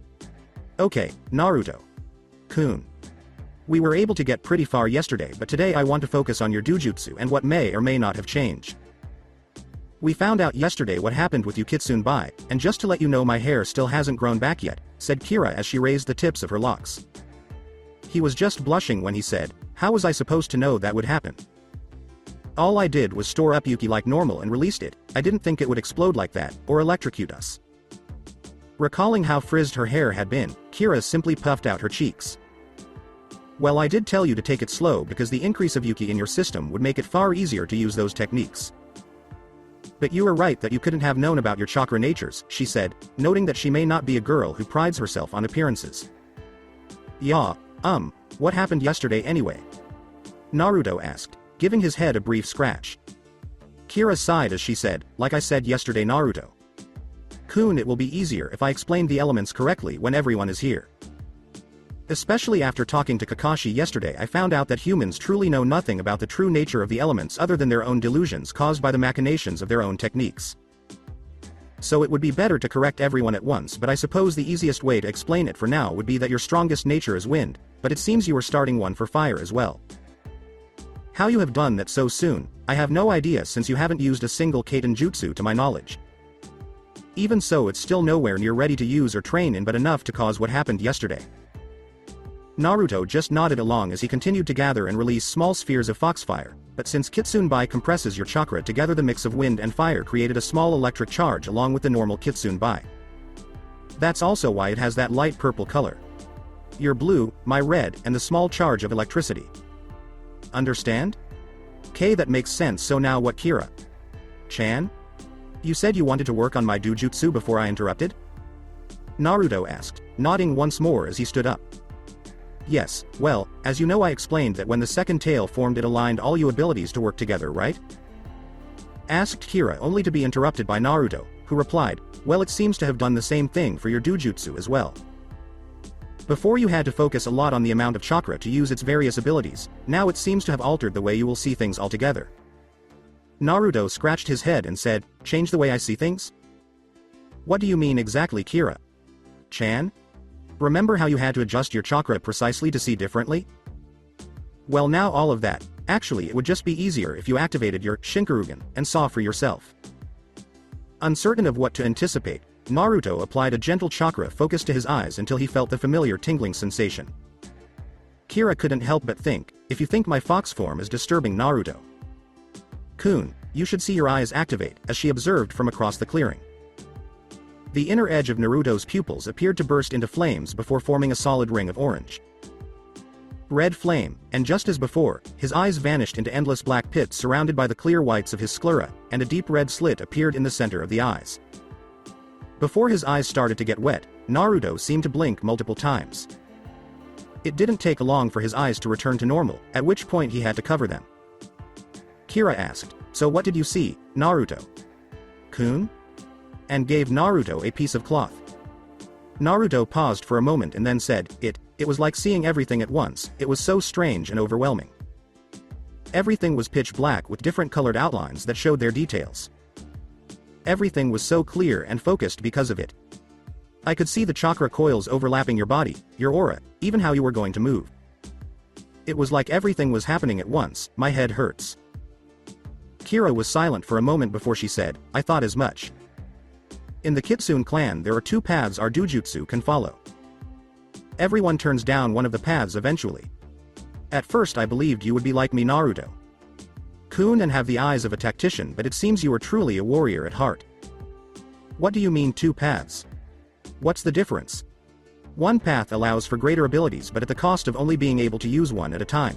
Okay, Naruto-kun. We were able to get pretty far yesterday, but today I want to focus on your dojutsu and what may or may not have changed. We found out yesterday what happened with you Kitsunbai, and just to let you know my hair still hasn't grown back yet, said Kira as she raised the tips of her locks. He was just blushing when he said, how was I supposed to know that would happen? All I did was store up Yuki like normal and released it. I didn't think it would explode like that, or electrocute us. Recalling how frizzed her hair had been, Kira simply puffed out her cheeks. Well, I did tell you to take it slow because the increase of Yuki in your system would make it far easier to use those techniques. But you were right that you couldn't have known about your chakra natures, she said, noting that she may not be a girl who prides herself on appearances. Yeah, what happened yesterday anyway? Naruto asked, giving his head a brief scratch. Kira sighed as she said, like I said yesterday Naruto-kun, it will be easier if I explain the elements correctly when everyone is here. Especially after talking to Kakashi yesterday, I found out that humans truly know nothing about the true nature of the elements other than their own delusions caused by the machinations of their own techniques. So it would be better to correct everyone at once, but I suppose the easiest way to explain it for now would be that your strongest nature is wind, but it seems you were starting one for fire as well. How you have done that so soon, I have no idea since you haven't used a single Kaiten jutsu to my knowledge. Even so, it's still nowhere near ready to use or train in, but enough to cause what happened yesterday. Naruto just nodded along as he continued to gather and release small spheres of foxfire, but since Kitsunbai compresses your chakra together, the mix of wind and fire created a small electric charge along with the normal Kitsunbai. That's also why it has that light purple color. Your blue, my red, and the small charge of electricity. Understand? Okay, that makes sense. So now what, Kira-chan? You said you wanted to work on my dojutsu before I interrupted? Naruto asked, nodding once more as he stood up. Yes, well, as you know, I explained that when the second tail formed it aligned all your abilities to work together, right? Asked Kira, only to be interrupted by Naruto, who replied, well, it seems to have done the same thing for your dojutsu as well. Before you had to focus a lot on the amount of chakra to use its various abilities, now it seems to have altered the way you will see things altogether. Naruto scratched his head and said, change the way I see things? What do you mean exactly, Kira-chan? Remember how you had to adjust your chakra precisely to see differently? Well, now all of that. Actually, it would just be easier if you activated your Shinkarugen and saw for yourself. Uncertain of what to anticipate, Naruto applied a gentle chakra focus to his eyes until he felt the familiar tingling sensation. Kira couldn't help but think, if you think my fox form is disturbing Naruto-kun, you should see your eyes activate, as she observed from across the clearing. The inner edge of Naruto's pupils appeared to burst into flames before forming a solid ring of orange. Red flame, and just as before, his eyes vanished into endless black pits surrounded by the clear whites of his sclera, and a deep red slit appeared in the center of the eyes. Before his eyes started to get wet, Naruto seemed to blink multiple times. It didn't take long for his eyes to return to normal, at which point he had to cover them. Kira asked, so what did you see, Naruto-kun? And gave Naruto a piece of cloth. Naruto paused for a moment and then said, it was like seeing everything at once. It was so strange and overwhelming. Everything was pitch black with different colored outlines that showed their details. Everything was so clear and focused because of it. I could see the chakra coils overlapping your body, your aura, even how you were going to move. It was like everything was happening at once. My head hurts. Kira was silent for a moment before she said, I thought as much. In the Kitsune clan there are two paths our dojutsu can follow. Everyone turns down one of the paths eventually. At first I believed you would be like me Naruto. Kun and have the eyes of a tactician, but it seems you are truly a warrior at heart. What do you mean two paths? What's the difference? One path allows for greater abilities but at the cost of only being able to use one at a time.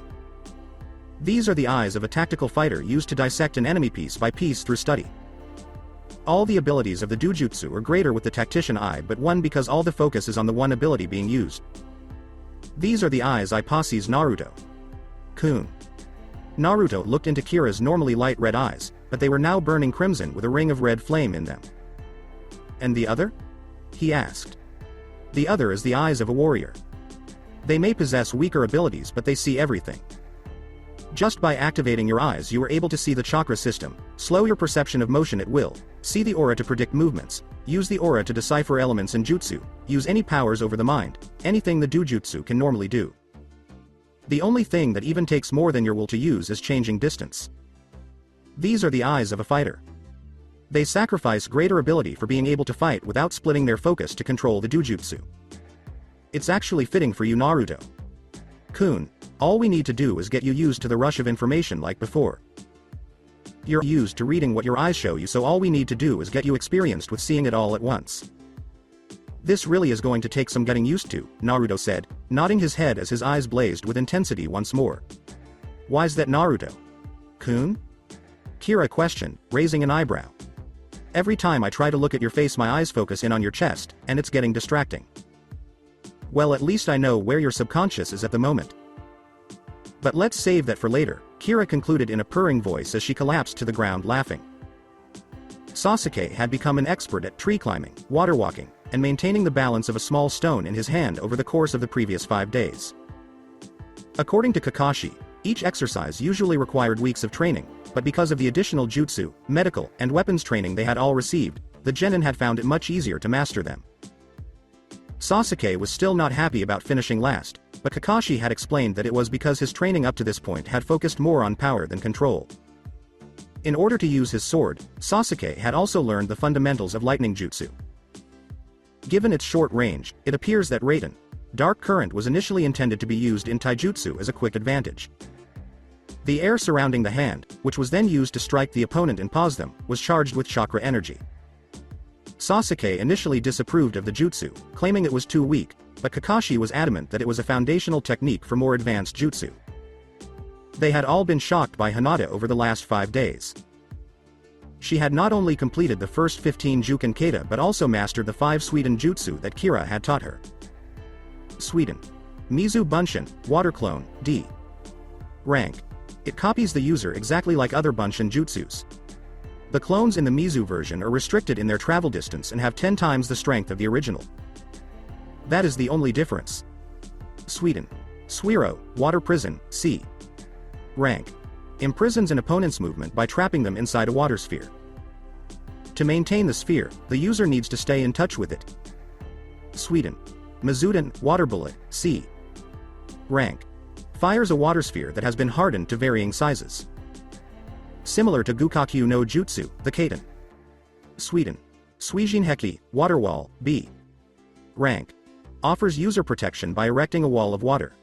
These are the eyes of a tactical fighter used to dissect an enemy piece by piece through study. All the abilities of the dojutsu are greater with the tactician eye, but one because all the focus is on the one ability being used. These are the eyes I posse's Naruto. Kun. Naruto looked into Kira's normally light red eyes, but they were now burning crimson with a ring of red flame in them. And the other? He asked. The other is the eyes of a warrior. They may possess weaker abilities but they see everything. Just by activating your eyes you are able to see the chakra system, slow your perception of motion at will, see the aura to predict movements, use the aura to decipher elements in jutsu, use any powers over the mind, anything the dojutsu can normally do. The only thing that even takes more than your will to use is changing distance. These are the eyes of a fighter. They sacrifice greater ability for being able to fight without splitting their focus to control the dojutsu. It's actually fitting for you Naruto. Kun, all we need to do is get you used to the rush of information like before. You're used to reading what your eyes show you, so all we need to do is get you experienced with seeing it all at once. This really is going to take some getting used to, Naruto said, nodding his head as his eyes blazed with intensity once more. Why's that Naruto? Kun? Kira questioned, raising an eyebrow. Every time I try to look at your face my eyes focus in on your chest, and it's getting distracting. Well, at least I know where your subconscious is at the moment. But let's save that for later, Kira concluded in a purring voice as she collapsed to the ground laughing. Sasuke had become an expert at tree climbing, water walking, and maintaining the balance of a small stone in his hand over the course of the previous 5 days. According to Kakashi, each exercise usually required weeks of training, but because of the additional jutsu, medical, and weapons training they had all received, the genin had found it much easier to master them. Sasuke was still not happy about finishing last, but Kakashi had explained that it was because his training up to this point had focused more on power than control. In order to use his sword, Sasuke had also learned the fundamentals of lightning jutsu. Given its short range, it appears that Raiden, Dark Current was initially intended to be used in taijutsu as a quick advantage. The air surrounding the hand, which was then used to strike the opponent and pause them, was charged with chakra energy. Sasuke initially disapproved of the jutsu, claiming it was too weak, but Kakashi was adamant that it was a foundational technique for more advanced jutsu. They had all been shocked by Hinata over the last 5 days. She had not only completed the first 15 Juken Kata but also mastered the 5 Suiden jutsu that Kira had taught her. Suiden. Mizu Bunshin, Water Clone, D. Rank. It copies the user exactly like other Bunshin jutsus. The clones in the Mizu version are restricted in their travel distance and have 10 times the strength of the original. That is the only difference. Suiden. Suiro, Water Prison, C. Rank. Imprisons an opponent's movement by trapping them inside a water sphere. To maintain the sphere, the user needs to stay in touch with it. Suiden. Mizuden, Water Bullet, C. Rank. Fires a water sphere that has been hardened to varying sizes. Similar to Gukakyu no Jutsu, the Katen. Suiden. Suijin Heki, Water Wall, B. Rank. Offers user protection by erecting a wall of water.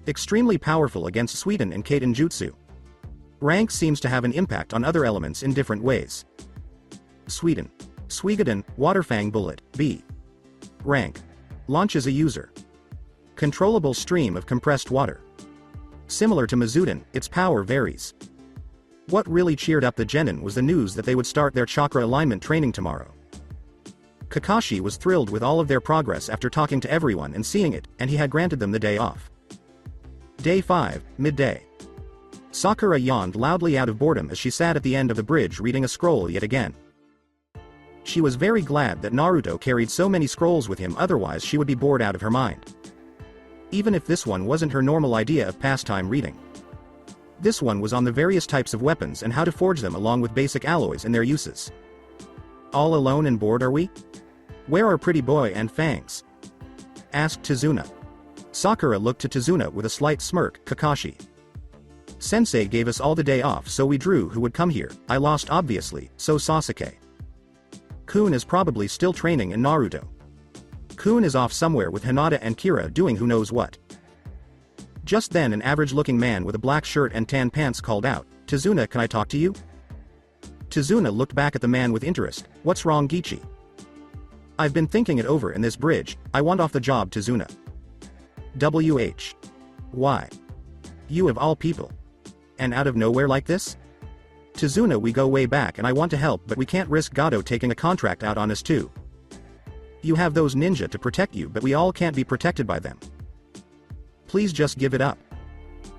Extremely powerful against Suiden and Katen Jutsu. Rank seems to have an impact on other elements in different ways. Suiden. Suigaden, Waterfang Bullet, B. Rank. Launches a user. Controllable stream of compressed water. Similar to Mizuden, its power varies. What really cheered up the genin was the news that they would start their chakra alignment training tomorrow. Kakashi was thrilled with all of their progress after talking to everyone and seeing it, and he had granted them the day off. Day 5, midday. Sakura yawned loudly out of boredom as she sat at the end of the bridge reading a scroll yet again. She was very glad that Naruto carried so many scrolls with him, otherwise she would be bored out of her mind. Even if this one wasn't her normal idea of pastime reading. This one was on the various types of weapons and how to forge them along with basic alloys and their uses. All alone and bored are we? Where are Pretty Boy and Fangs? Asked Tizuna. Sakura looked to Tizuna with a slight smirk. Kakashi. Sensei gave us all the day off so we drew who would come here. I lost obviously, so Sasuke. Kun is probably still training in Naruto. Kun is off somewhere with Hinata and Kira doing who knows what. Just then an average-looking man with a black shirt and tan pants called out, "Tazuna, can I talk to you?" Tazuna looked back at the man with interest. "What's wrong, Gichi?" "I've been thinking it over in this bridge, I want off the job, Tazuna." "WH. Why? You of all people. And out of nowhere like this?" "Tazuna, we go way back and I want to help but we can't risk Gato taking a contract out on us too. You have those ninja to protect you but we all can't be protected by them. Please just give it up.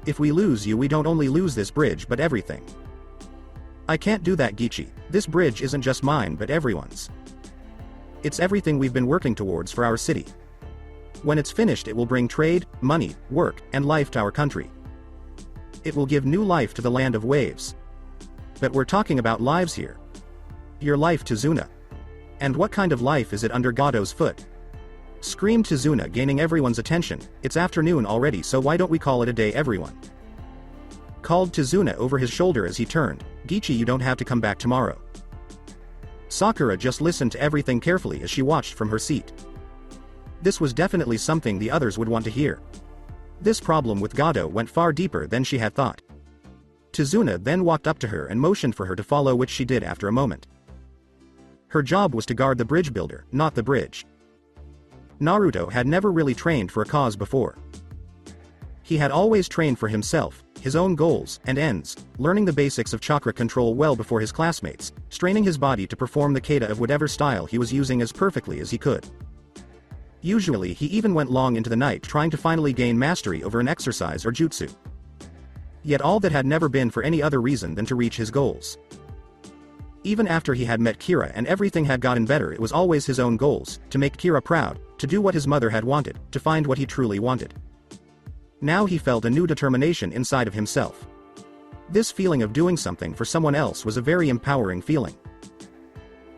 If we lose you we don't only lose this bridge but everything." "I can't do that, Gichi, this bridge isn't just mine but everyone's. It's everything we've been working towards for our city. When it's finished it will bring trade, money, work, and life to our country. It will give new life to the land of waves. But we're talking about lives here. Your life, Tazuna. And what kind of life is it under Gato's foot?" screamed Tazuna, gaining everyone's attention. "It's afternoon already, so why don't we call it a day, everyone?" called Tazuna over his shoulder as he turned. "Gichi, you don't have to come back tomorrow." Sakura just listened to everything carefully as she watched from her seat. This was definitely something the others would want to hear. This problem with Gato went far deeper than she had thought. Tazuna then walked up to her and motioned for her to follow, which she did after a moment. Her job was to guard the bridge builder, not the bridge. Naruto had never really trained for a cause before. He had always trained for himself, his own goals and ends, learning the basics of chakra control well before his classmates, straining his body to perform the kata of whatever style he was using as perfectly as he could. Usually he even went long into the night trying to finally gain mastery over an exercise or jutsu. Yet all that had never been for any other reason than to reach his goals. Even after he had met Kira and everything had gotten better, it was always his own goals, to make Kira proud, to do what his mother had wanted, to find what he truly wanted. Now he felt a new determination inside of himself. This feeling of doing something for someone else was a very empowering feeling.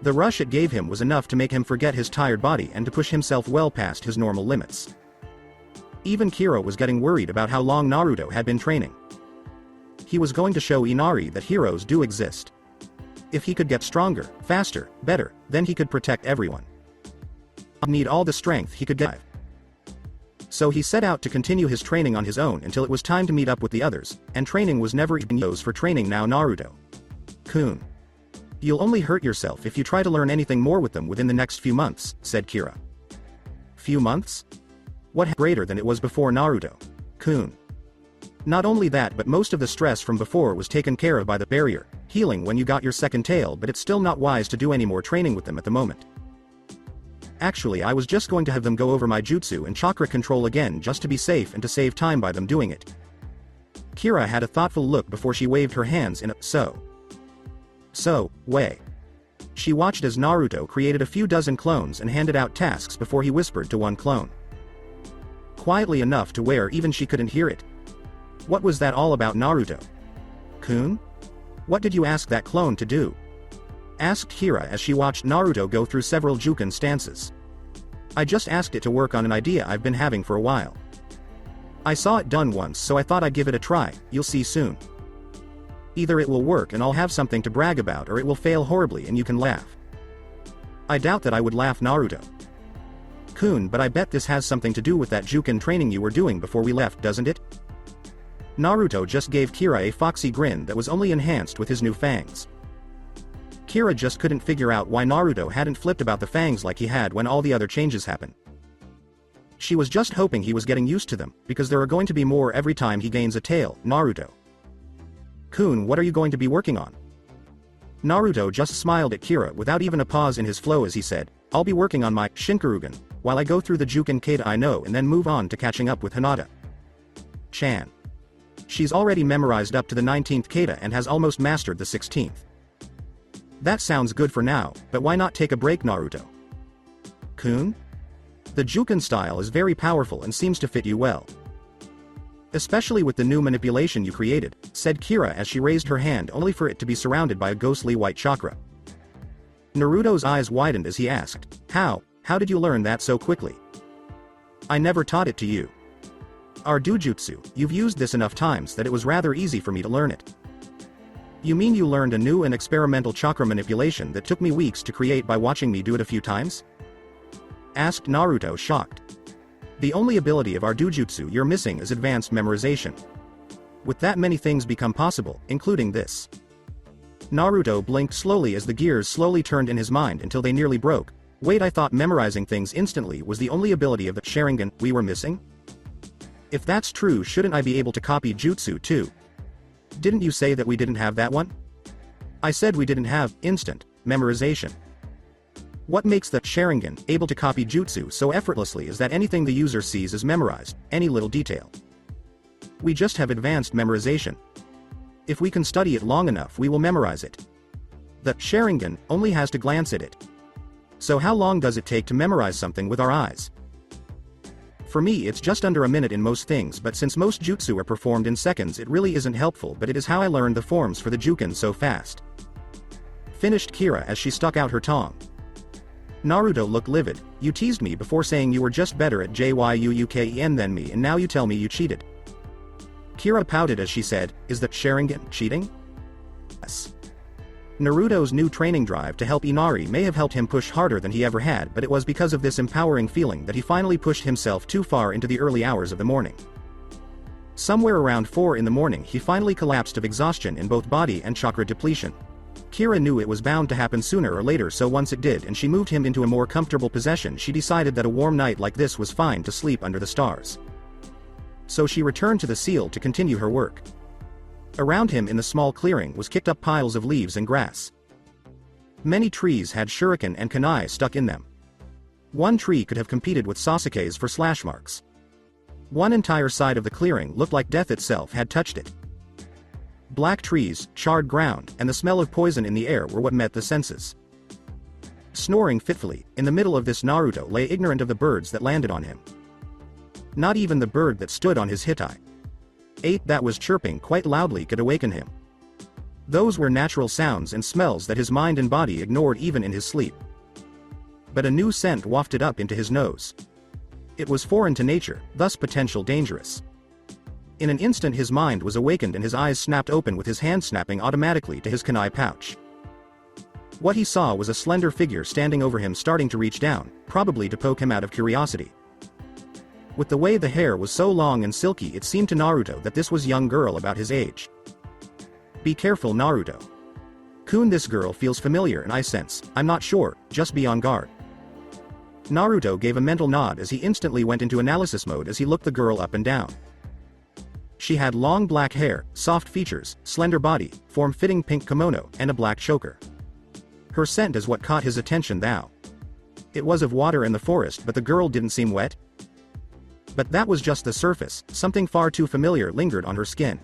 The rush it gave him was enough to make him forget his tired body and to push himself well past his normal limits. Even Kira was getting worried about how long Naruto had been training. He was going to show Inari that heroes do exist. If he could get stronger, faster, better, then he could protect everyone. He'd need all the strength he could get. So he set out to continue his training on his own until it was time to meet up with the others, and training was never even used for training now. Naruto. "Kun. You'll only hurt yourself if you try to learn anything more with them within the next few months," said Kira. "Few months? What greater than it was before, Naruto? Kun. Not only that, but most of the stress from before was taken care of by the barrier, healing when you got your second tail, but it's still not wise to do any more training with them at the moment. Actually, I was just going to have them go over my jutsu and chakra control again just to be safe and to save time by them doing it." Kira had a thoughtful look before she waved her hands in a so way. She watched as Naruto created a few dozen clones and handed out tasks before he whispered to one clone. Quietly enough to where even she couldn't hear it. "What was that all about, Naruto? Kun? What did you ask that clone to do?" asked Kira as she watched Naruto go through several Juken stances. "I just asked it to work on an idea I've been having for a while. I saw it done once, so I thought I'd give it a try. You'll see soon. Either it will work and I'll have something to brag about, or it will fail horribly and you can laugh." "I doubt that I would laugh, Naruto. Kun, but I bet this has something to do with that Juken training you were doing before we left, doesn't it?" Naruto just gave Kira a foxy grin that was only enhanced with his new fangs. Kira just couldn't figure out why Naruto hadn't flipped about the fangs like he had when all the other changes happened. She was just hoping he was getting used to them, because there are going to be more every time he gains a tail. "Naruto. Kun, what are you going to be working on?" Naruto just smiled at Kira without even a pause in his flow as he said, "I'll be working on my Shinkarugen, while I go through the Juken Kata I know and then move on to catching up with Hinata Chan. She's already memorized up to the 19th Kata and has almost mastered the 16th. That sounds good for now, but why not take a break, Naruto? Kun? The Juken style is very powerful and seems to fit you well. Especially with the new manipulation you created," said Kira as she raised her hand only for it to be surrounded by a ghostly white chakra. Naruto's eyes widened as he asked, How did you learn that so quickly? I never taught it to you." Our dojutsu, you've used this enough times that it was rather easy for me to learn it. You mean you learned a new and experimental chakra manipulation that took me weeks to create by watching me do it a few times? Asked Naruto, shocked. The only ability of our dojutsu you're missing is advanced memorization. With that many things become possible, including this. Naruto blinked slowly as the gears slowly turned in his mind until they nearly broke. Wait, I thought memorizing things instantly was the only ability of the Sharingan we were missing? If that's true, shouldn't I be able to copy jutsu too? Didn't you say that we didn't have that one? I said we didn't have instant memorization. What makes the Sharingan able to copy jutsu so effortlessly is that anything the user sees is memorized, any little detail. We just have advanced memorization. If we can study it long enough, we will memorize it. The Sharingan only has to glance at it. So how long does it take to memorize something with our eyes? For me, it's just under a minute in most things, but since most jutsu are performed in seconds, it really isn't helpful, but it is how I learned the forms for the Juken so fast. Finished Kira as she stuck out her tongue. Naruto looked livid. You teased me before saying you were just better at Juuken than me, and now you tell me you cheated. Kira pouted as she said, is that Sharingan cheating? Yes. Naruto's new training drive to help Inari may have helped him push harder than he ever had, but it was because of this empowering feeling that he finally pushed himself too far into the early hours of the morning. Somewhere around 4 in the morning, he finally collapsed of exhaustion in both body and chakra depletion. Kira knew it was bound to happen sooner or later, so once it did and she moved him into a more comfortable position, she decided that a warm night like this was fine to sleep under the stars. So she returned to the seal to continue her work. Around him in the small clearing was kicked up piles of leaves and grass. Many trees had shuriken and kunai stuck in them. One tree could have competed with Sasuke's for slash marks. One entire side of the clearing looked like death itself had touched it. Black trees, charred ground, and the smell of poison in the air were what met the senses. Snoring fitfully, in the middle of this, Naruto lay ignorant of the birds that landed on him. Not even the bird that stood on his hitai that was chirping quite loudly could awaken him. Those were natural sounds and smells that his mind and body ignored even in his sleep. But a new scent wafted up into his nose. It was foreign to nature, thus potential dangerous. In an instant his mind was awakened and his eyes snapped open with his hand snapping automatically to his kunai pouch. What he saw was a slender figure standing over him, starting to reach down, probably to poke him out of curiosity. With the way the hair was so long and silky, it seemed to Naruto that this was a young girl about his age. Be careful, Naruto. Kun, this girl feels familiar and I sense, I'm not sure, just be on guard. Naruto gave a mental nod as he instantly went into analysis mode as he looked the girl up and down. She had long black hair, soft features, slender body, form-fitting pink kimono, and a black choker. Her scent is what caught his attention thou. It was of water and the forest, but the girl didn't seem wet. But that was just the surface, something far too familiar lingered on her skin.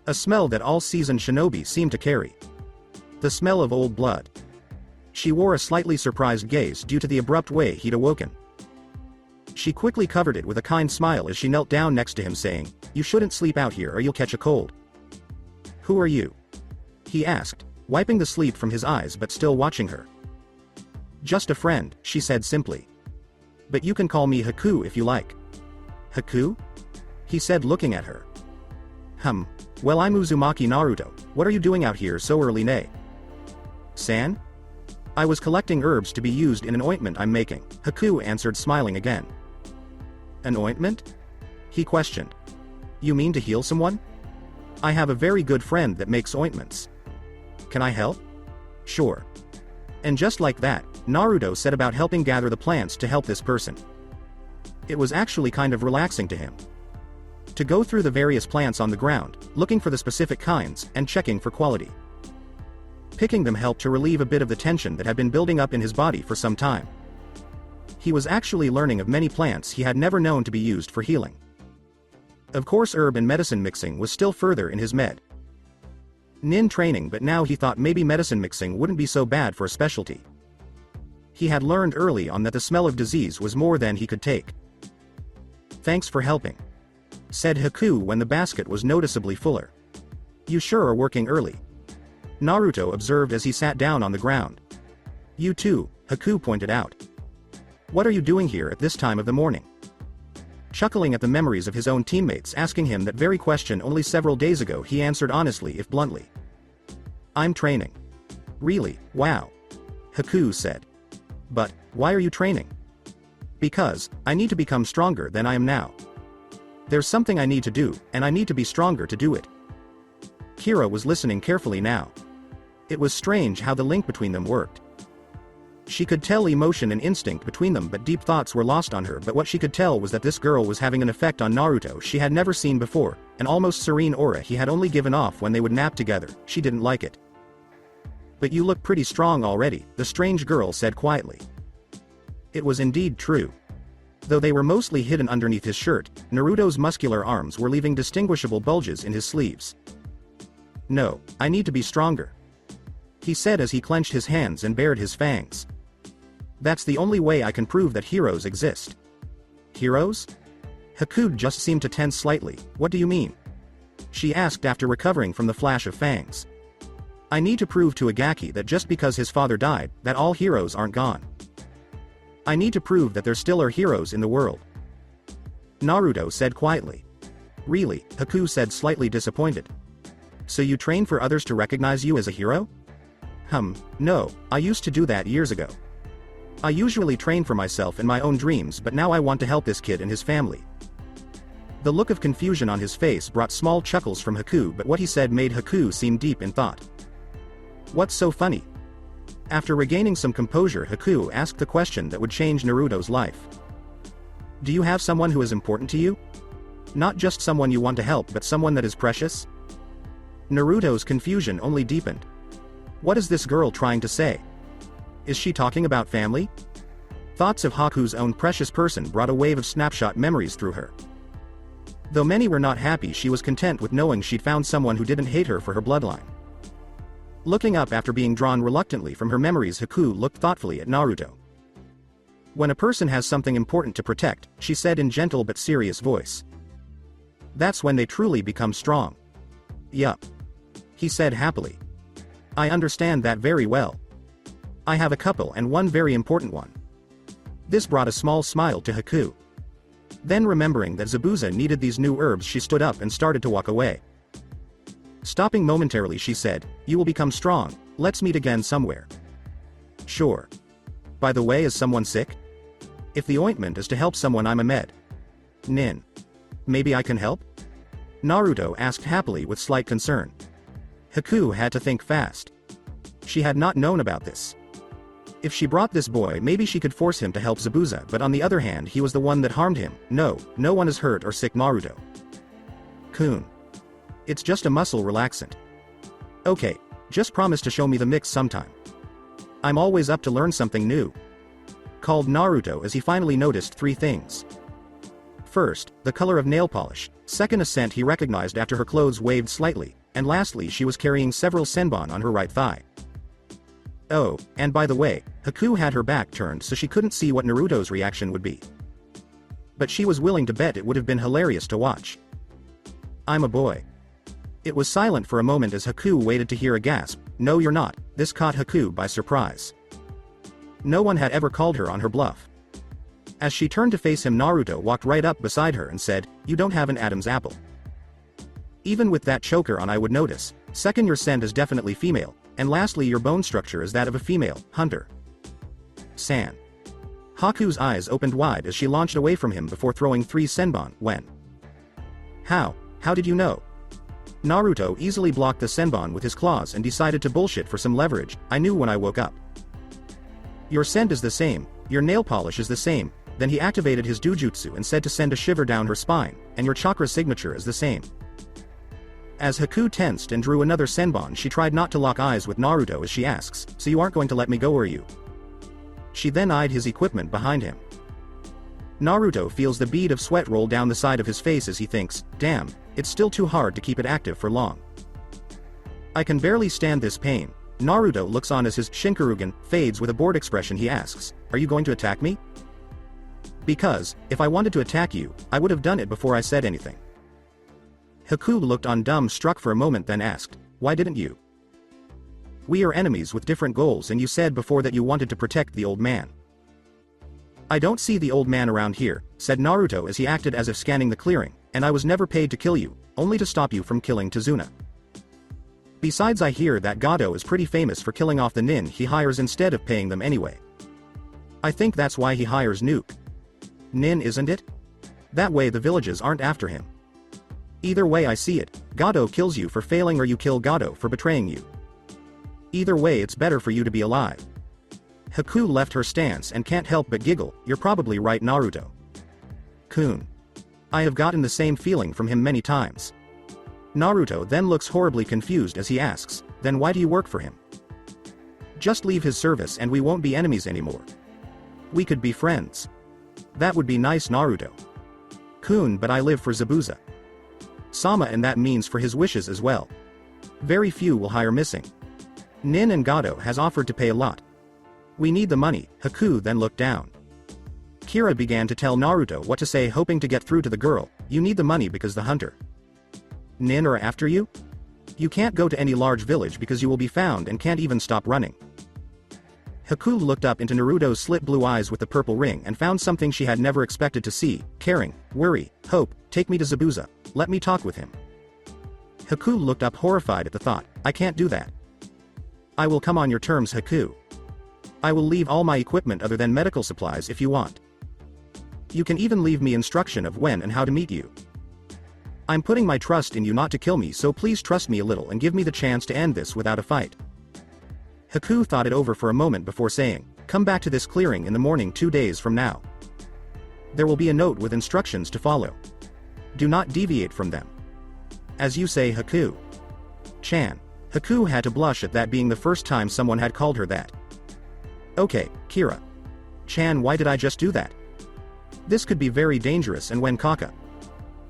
A smell that all seasoned shinobi seemed to carry. The smell of old blood. She wore a slightly surprised gaze due to the abrupt way he'd awoken. She quickly covered it with a kind smile as she knelt down next to him, saying, you shouldn't sleep out here or you'll catch a cold. Who are you? He asked, wiping the sleep from his eyes but still watching her. Just a friend, she said simply. But you can call me Haku if you like. Haku? He said, looking at her. Well, I'm Uzumaki Naruto. What are you doing out here so early, nay? San? I was collecting herbs to be used in an ointment I'm making, Haku answered, smiling again. An ointment? He questioned. You mean to heal someone? I have a very good friend that makes ointments. Can I help? Sure. And just like that, Naruto set about helping gather the plants to help this person. It was actually kind of relaxing to him. To go through the various plants on the ground, looking for the specific kinds, and checking for quality. Picking them helped to relieve a bit of the tension that had been building up in his body for some time. He was actually learning of many plants he had never known to be used for healing. Of course, herb and medicine mixing was still further in his nin training, but now he thought maybe medicine mixing wouldn't be so bad for a specialty. He had learned early on that the smell of disease was more than he could take. Thanks for helping, said Haku when the basket was noticeably fuller. You sure are working early, Naruto observed as he sat down on the ground. You too, Haku pointed out. What are you doing here at this time of the morning? chuckling at the memories of his own teammates asking him that very question only several days ago. He answered honestly if bluntly. I'm training. Really, wow. Haku said. But, why are you training? Because, I need to become stronger than I am now. There's something I need to do, and I need to be stronger to do it. Kira was listening carefully now. It was strange how the link between them worked. She could tell emotion and instinct between them, but deep thoughts were lost on her. But what she could tell was that this girl was having an effect on Naruto she had never seen before, an almost serene aura he had only given off when they would nap together. She didn't like it. But you look pretty strong already, the strange girl said quietly. It was indeed true. Though they were mostly hidden underneath his shirt, Naruto's muscular arms were leaving distinguishable bulges in his sleeves. No, I need to be stronger, he said as he clenched his hands and bared his fangs. That's the only way I can prove that heroes exist. Heroes? Haku just seemed to tense slightly. What do you mean? She asked after recovering from the flash of fangs. I need to prove to Agaki that just because his father died, that all heroes aren't gone. I need to prove that there still are heroes in the world. Naruto said quietly. Really? Haku said slightly disappointed. So you train for others to recognize you as a hero? No, I used to do that years ago. I usually train for myself and my own dreams, but now I want to help this kid and his family. The look of confusion on his face brought small chuckles from Haku, but what he said made Haku seem deep in thought. What's so funny? After regaining some composure, Haku asked the question that would change Naruto's life. Do you have someone who is important to you? Not just someone you want to help, but someone that is precious? Naruto's confusion only deepened. What is this girl trying to say? Is she talking about family? Thoughts of Haku's own precious person brought a wave of snapshot memories through her. Though many were not happy, she was content with knowing she'd found someone who didn't hate her for her bloodline. Looking up after being drawn reluctantly from her memories, Haku looked thoughtfully at Naruto. When a person has something important to protect, she said in gentle but serious voice. That's when they truly become strong. Yup. He said happily. I understand that very well. I have a couple and one very important one. This brought a small smile to Haku. Then remembering that Zabuza needed these new herbs, she stood up and started to walk away. Stopping momentarily, she said, You will become strong, let's meet again somewhere. Sure. By the way, is someone sick? If the ointment is to help someone, I'm a med. Nin. Maybe I can help? Naruto asked happily with slight concern. Haku had to think fast. She had not known about this. If she brought this boy, maybe she could force him to help Zabuza, but on the other hand, he was the one that harmed him. No one is hurt or sick, Naruto. Kun. It's just a muscle relaxant. Okay, just promise to show me the mix sometime. I'm always up to learn something new. Called Naruto as he finally noticed three things. First, the color of nail polish. Second, a scent he recognized after her clothes waved slightly. And lastly, she was carrying several senbon on her right thigh. Oh, and by the way, Haku had her back turned so she couldn't see what Naruto's reaction would be. But she was willing to bet it would have been hilarious to watch. I'm a boy. It was silent for a moment as Haku waited to hear a gasp. No, you're not. This caught Haku by surprise. No one had ever called her on her bluff. As she turned to face him, Naruto walked right up beside her and said, You don't have an Adam's apple. Even with that choker on, I would notice. Second, your scent is definitely female. And lastly, your bone structure is that of a female hunter. San. Haku's eyes opened wide as she launched away from him before throwing 3 senbon. When? How did you know? Naruto easily blocked the senbon with his claws and decided to bullshit for some leverage. I knew when I woke up. Your scent is the same, your nail polish is the same. Then he activated his dujutsu and said to send a shiver down her spine, and your chakra signature is the same. As Haku tensed and drew another senbon, she tried not to lock eyes with Naruto as she asks, So you aren't going to let me go, are you? She then eyed his equipment behind him. Naruto feels the bead of sweat roll down the side of his face as he thinks, damn, it's still too hard to keep it active for long. I can barely stand this pain. Naruto looks on as his Shinkarugen fades with a bored expression. He asks, Are you going to attack me? Because, if I wanted to attack you, I would have done it before I said anything. Haku looked on dumbstruck for a moment, then asked, Why didn't you? We are enemies with different goals, and you said before that you wanted to protect the old man. I don't see the old man around here, said Naruto as he acted as if scanning the clearing, and I was never paid to kill you, only to stop you from killing Tazuna. Besides, I hear that Gado is pretty famous for killing off the nin he hires instead of paying them anyway. I think that's why he hires Nuke. Nin, isn't it? That way the villages aren't after him. Either way I see it, Gado kills you for failing or you kill Gado for betraying you. Either way it's better for you to be alive. Haku left her stance and can't help but giggle. You're probably right, Naruto. Kun. I have gotten the same feeling from him many times. Naruto then looks horribly confused as he asks, then why do you work for him? Just leave his service and we won't be enemies anymore. We could be friends. That would be nice, Naruto. Kun, but I live for Zabuza Sama, and that means for his wishes as well. Very few will hire missing. Nin and Gado has offered to pay a lot. We need the money. Haku then looked down. Kira began to tell Naruto what to say, hoping to get through to the girl. You need the money because the hunter Nin are after you? You can't go to any large village because you will be found and can't even stop running. Haku looked up into Naruto's slit blue eyes with the purple ring and found something she had never expected to see: caring, worry, hope. Take me to Zabuza. Let me talk with him. Haku looked up horrified at the thought. I can't do that. I will come on your terms, Haku. I will leave all my equipment other than medical supplies if you want. You can even leave me instruction of when and how to meet you. I'm putting my trust in you not to kill me, so please trust me a little and give me the chance to end this without a fight. Haku thought it over for a moment before saying, come back to this clearing in the morning 2 days from now. There will be a note with instructions to follow. Do not deviate from them. As you say, Haku. Chan. Haku had to blush at that being the first time someone had called her that. Okay, Kira. Chan, why did I just do that? This could be very dangerous, and when Kaka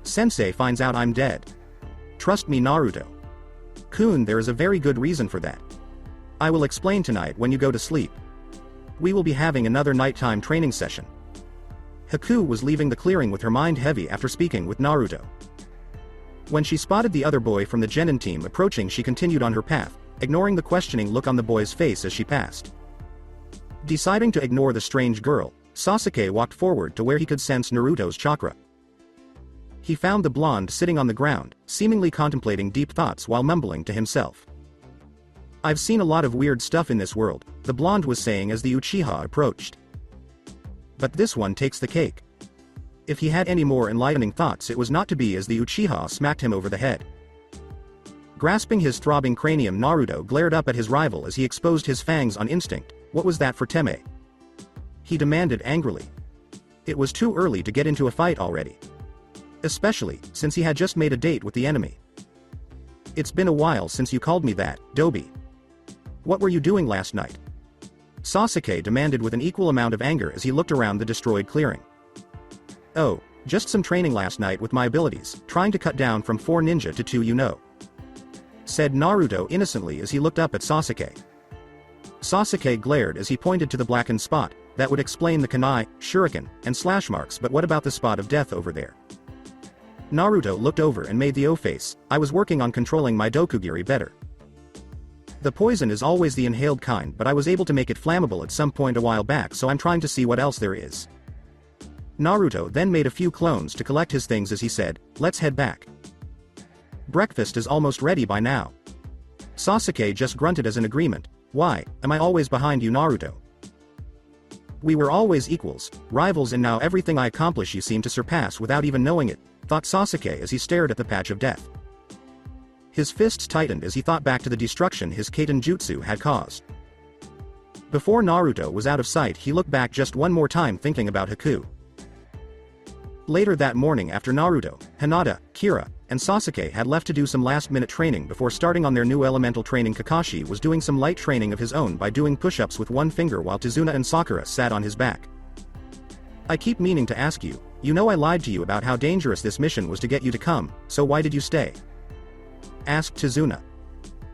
Sensei finds out I'm dead. Trust me, Naruto. Kun, there is a very good reason for that. I will explain tonight when you go to sleep. We will be having another nighttime training session. Haku was leaving the clearing with her mind heavy after speaking with Naruto. When she spotted the other boy from the Genin team approaching, she continued on her path, ignoring the questioning look on the boy's face as she passed. Deciding to ignore the strange girl, Sasuke walked forward to where he could sense Naruto's chakra. He found the blonde sitting on the ground, seemingly contemplating deep thoughts while mumbling to himself. I've seen a lot of weird stuff in this world, the blonde was saying as the Uchiha approached. But this one takes the cake. If he had any more enlightening thoughts, it was not to be as the Uchiha smacked him over the head. Grasping his throbbing cranium, Naruto glared up at his rival as he exposed his fangs on instinct. What was that for Teme? He demanded angrily. It was too early to get into a fight already. Especially, since he had just made a date with the enemy. It's been a while since you called me that, Dobi. What were you doing last night? Sasuke demanded with an equal amount of anger as he looked around the destroyed clearing. Oh, just some training last night with my abilities, trying to cut down from 4 ninja to 2, you know. Said Naruto innocently as he looked up at Sasuke. Sasuke glared as he pointed to the blackened spot. That would explain the kunai, shuriken, and slash marks, but what about the spot of death over there? Naruto looked over and made the O face. I was working on controlling my dokugiri better. The poison is always the inhaled kind, but I was able to make it flammable at some point a while back, so I'm trying to see what else there is. Naruto then made a few clones to collect his things as he said, let's head back. Breakfast is almost ready by now. Sasuke just grunted as an agreement. Why, am I always behind you, Naruto? We were always equals, rivals, and now everything I accomplish you seem to surpass without even knowing it, thought Sasuke as he stared at the patch of death. His fists tightened as he thought back to the destruction his Kaiten Jutsu had caused. Before Naruto was out of sight, he looked back just one more time, thinking about Haku. Later that morning, after Naruto, Hinata, Kira, and Sasuke had left to do some last-minute training before starting on their new elemental training, Kakashi was doing some light training of his own by doing push-ups with one finger while Tazuna and Sakura sat on his back. I keep meaning to ask you, you know I lied to you about how dangerous this mission was to get you to come, so why did you stay? Asked Tazuna.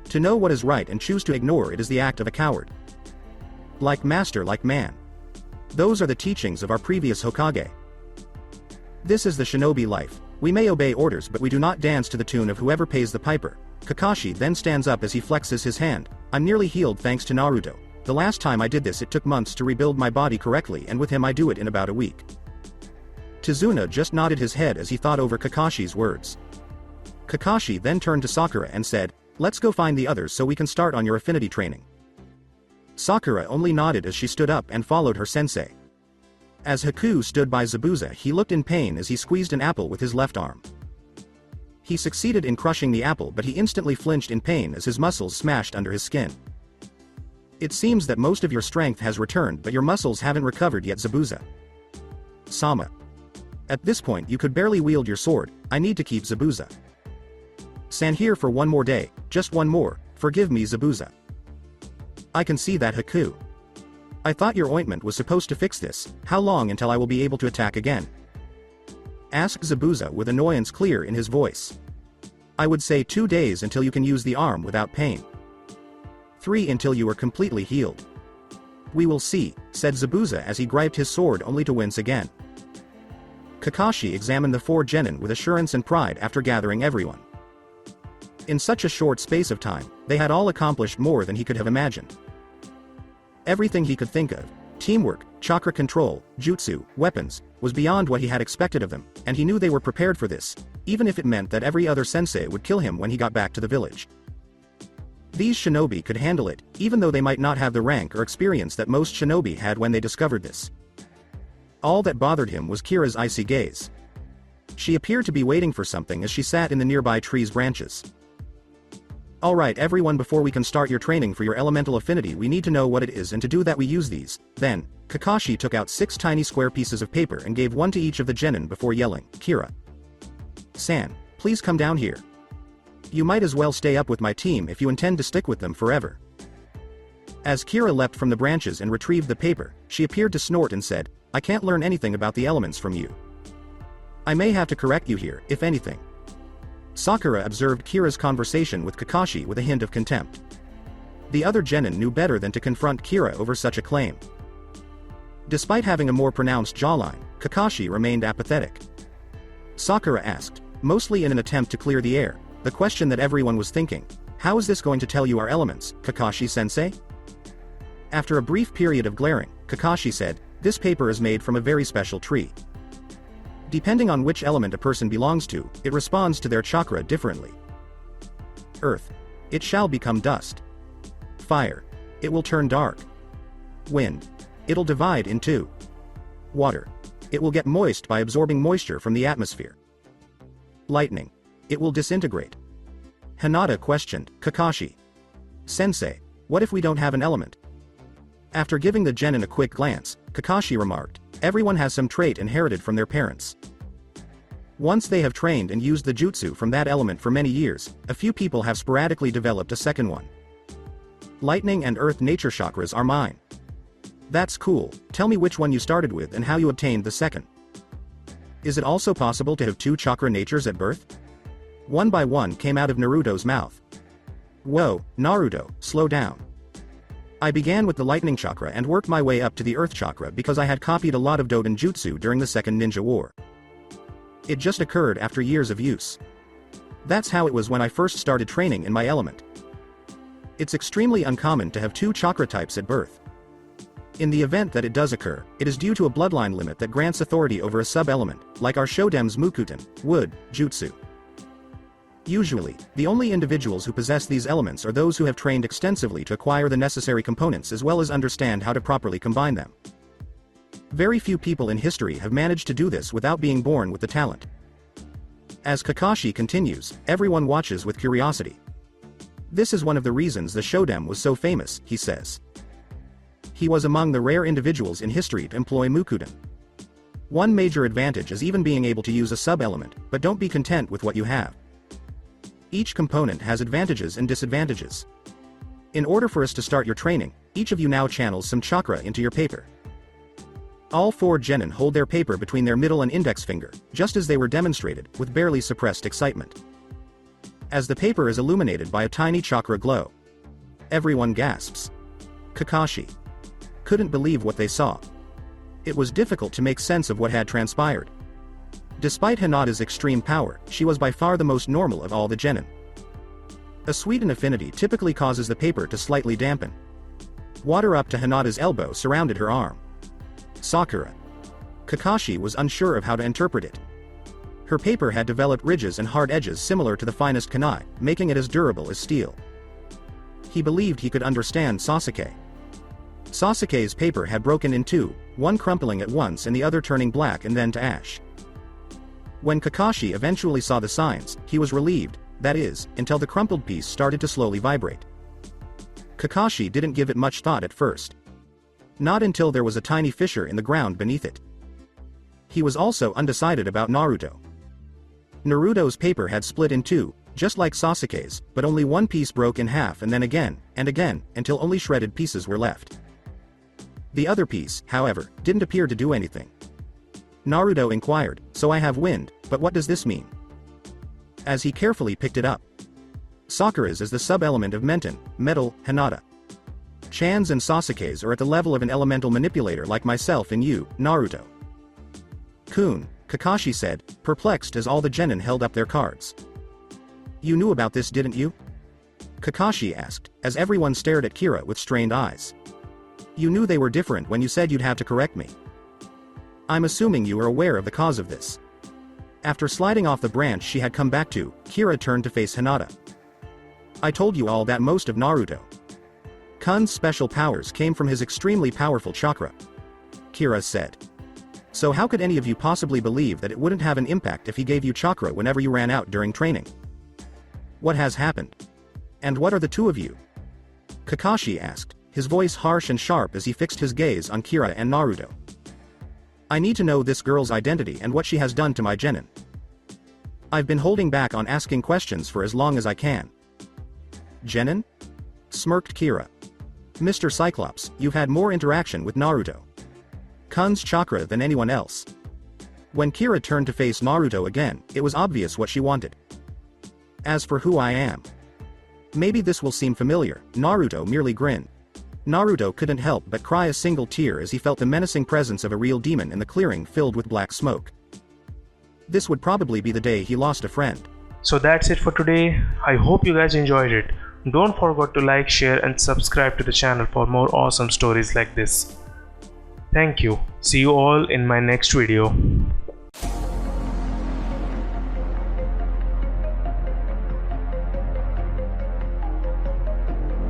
To know what is right and choose to ignore it is the act of a coward. Like master, like man. Those are the teachings of our previous Hokage. This is the shinobi life. We may obey orders, but we do not dance to the tune of whoever pays the piper. Kakashi then stands up as he flexes his hand. I'm nearly healed thanks to Naruto. the last time I did this it took months to rebuild my body correctly, and with him I do it in about a week. Tizuna just nodded his head as he thought over Kakashi's words. Kakashi then turned to Sakura and said, "Let's go find the others so we can start on your affinity training." Sakura only nodded as she stood up and followed her sensei. As Haku stood by Zabuza, he looked in pain as he squeezed an apple with his left arm. He succeeded in crushing the apple, but he instantly flinched in pain as his muscles smashed under his skin. "It seems that most of your strength has returned, but your muscles haven't recovered yet, Zabuza. Sama. At this point you could barely wield your sword. I need to keep Zabuza San here for one more day, just one more, forgive me Zabuza." "I can see that, Haku. I thought your ointment was supposed to fix this. How long until I will be able to attack again?" asked Zabuza with annoyance clear in his voice. "I would say 2 days until you can use the arm without pain. 3 until you are completely healed." "We will see," said Zabuza as he griped his sword only to wince again. Kakashi examined the 4 genin with assurance and pride after gathering everyone. In such a short space of time, they had all accomplished more than he could have imagined. Everything he could think of, teamwork, chakra control, jutsu, weapons, was beyond what he had expected of them, and he knew they were prepared for this, even if it meant that every other sensei would kill him when he got back to the village. These shinobi could handle it, even though they might not have the rank or experience that most shinobi had when they discovered this. All that bothered him was Kira's icy gaze. She appeared to be waiting for something as she sat in the nearby tree's branches. "Alright everyone, before we can start your training for your elemental affinity we need to know what it is, and to do that we use these." Then, Kakashi took out 6 tiny square pieces of paper and gave one to each of the genin before yelling, "Kira San, please come down here. You might as well stay up with my team if you intend to stick with them forever." As Kira leapt from the branches and retrieved the paper, she appeared to snort and said, "I can't learn anything about the elements from you. I may have to correct you here, if anything." Sakura observed Kira's conversation with Kakashi with a hint of contempt. The other genin knew better than to confront Kira over such a claim. Despite having a more pronounced jawline, Kakashi remained apathetic. Sakura asked, mostly in an attempt to clear the air, the question that everyone was thinking: "How is this going to tell you our elements, Kakashi-sensei?" After a brief period of glaring, Kakashi said, "This paper is made from a very special tree. Depending on which element a person belongs to, it responds to their chakra differently. Earth. It shall become dust. Fire. It will turn dark. Wind. It'll divide in 2. Water. It will get moist by absorbing moisture from the atmosphere. Lightning. It will disintegrate." Hinata questioned, "Kakashi Sensei, what if we don't have an element?" After giving the genin a quick glance, Kakashi remarked, "Everyone has some trait inherited from their parents. Once they have trained and used the jutsu from that element for many years, a few people have sporadically developed a second one. Lightning and earth nature chakras are mine." "That's cool. Tell me which one you started with and how you obtained the second. Is it also possible to have 2 chakra natures at birth?" One by one came out of Naruto's mouth. "Whoa, Naruto, slow down. I began with the lightning chakra and worked my way up to the earth chakra because I had copied a lot of Doden jutsu during the Second Ninja War. It just occurred after years of use. That's how it was when I first started training in my element. It's extremely uncommon to have 2 chakra types at birth. In the event that it does occur, it is due to a bloodline limit that grants authority over a sub-element, like our Shodem's Mukuten, wood, jutsu. Usually, the only individuals who possess these elements are those who have trained extensively to acquire the necessary components as well as understand how to properly combine them. Very few people in history have managed to do this without being born with the talent." As Kakashi continues, everyone watches with curiosity. "This is one of the reasons the Shodem was so famous," he says. "He was among the rare individuals in history to employ Mukuten. One major advantage is even being able to use a sub-element, but don't be content with what you have. Each component has advantages and disadvantages. In order for us to start your training, each of you now channels some chakra into your paper." All 4 genin hold their paper between their middle and index finger, just as they were demonstrated, with barely suppressed excitement. As the paper is illuminated by a tiny chakra glow, everyone gasps. Kakashi couldn't believe what they saw. It was difficult to make sense of what had transpired. Despite Hinata's extreme power, she was by far the most normal of all the genin. A sweetened affinity typically causes the paper to slightly dampen. Water up to Hinata's elbow surrounded her arm. Sakura. Kakashi was unsure of how to interpret it. Her paper had developed ridges and hard edges similar to the finest kunai, making it as durable as steel. He believed he could understand Sasuke. Sasuke's paper had broken in two, one crumpling at once and the other turning black and then to ash. When Kakashi eventually saw the signs, he was relieved, that is, until the crumpled piece started to slowly vibrate. Kakashi didn't give it much thought at first. Not until there was a tiny fissure in the ground beneath it. He was also undecided about Naruto. Naruto's paper had split in two, just like Sasuke's, but only one piece broke in half and then again, until only shredded pieces were left. The other piece, however, didn't appear to do anything. Naruto inquired, "So I have wind, but what does this mean?" As he carefully picked it up. Sakura's is the sub-element of Menten, metal, Hinata. Chan's and Sasuke's are at the level of an elemental manipulator like myself and you, Naruto. Kun, Kakashi said, perplexed as all the genin held up their cards. You knew about this, didn't you? Kakashi asked, as everyone stared at Kira with strained eyes. You knew they were different when you said you'd have to correct me. I'm assuming you are aware of the cause of this. After sliding off the branch she had come back to, Kira turned to face Hinata. I told you all that most of Naruto Kun's special powers came from his extremely powerful chakra. Kira said. So how could any of you possibly believe that it wouldn't have an impact if he gave you chakra whenever you ran out during training? What has happened? And what are the two of you? Kakashi asked, his voice harsh and sharp as he fixed his gaze on Kira and Naruto. I need to know this girl's identity and what she has done to my genin. I've been holding back on asking questions for as long as I can. Genin? Smirked Kira. Mr. Cyclops, you've had more interaction with Naruto Kun's chakra than anyone else. When Kira turned to face Naruto again, it was obvious what she wanted. As for who I am. Maybe this will seem familiar, Naruto merely grinned. Naruto couldn't help but cry a single tear as he felt the menacing presence of a real demon in the clearing filled with black smoke. This would probably be the day he lost a friend. So that's it for today. I hope you guys enjoyed it. Don't forget to like, share and subscribe to the channel for more awesome stories like this. Thank you. See you all in my next video.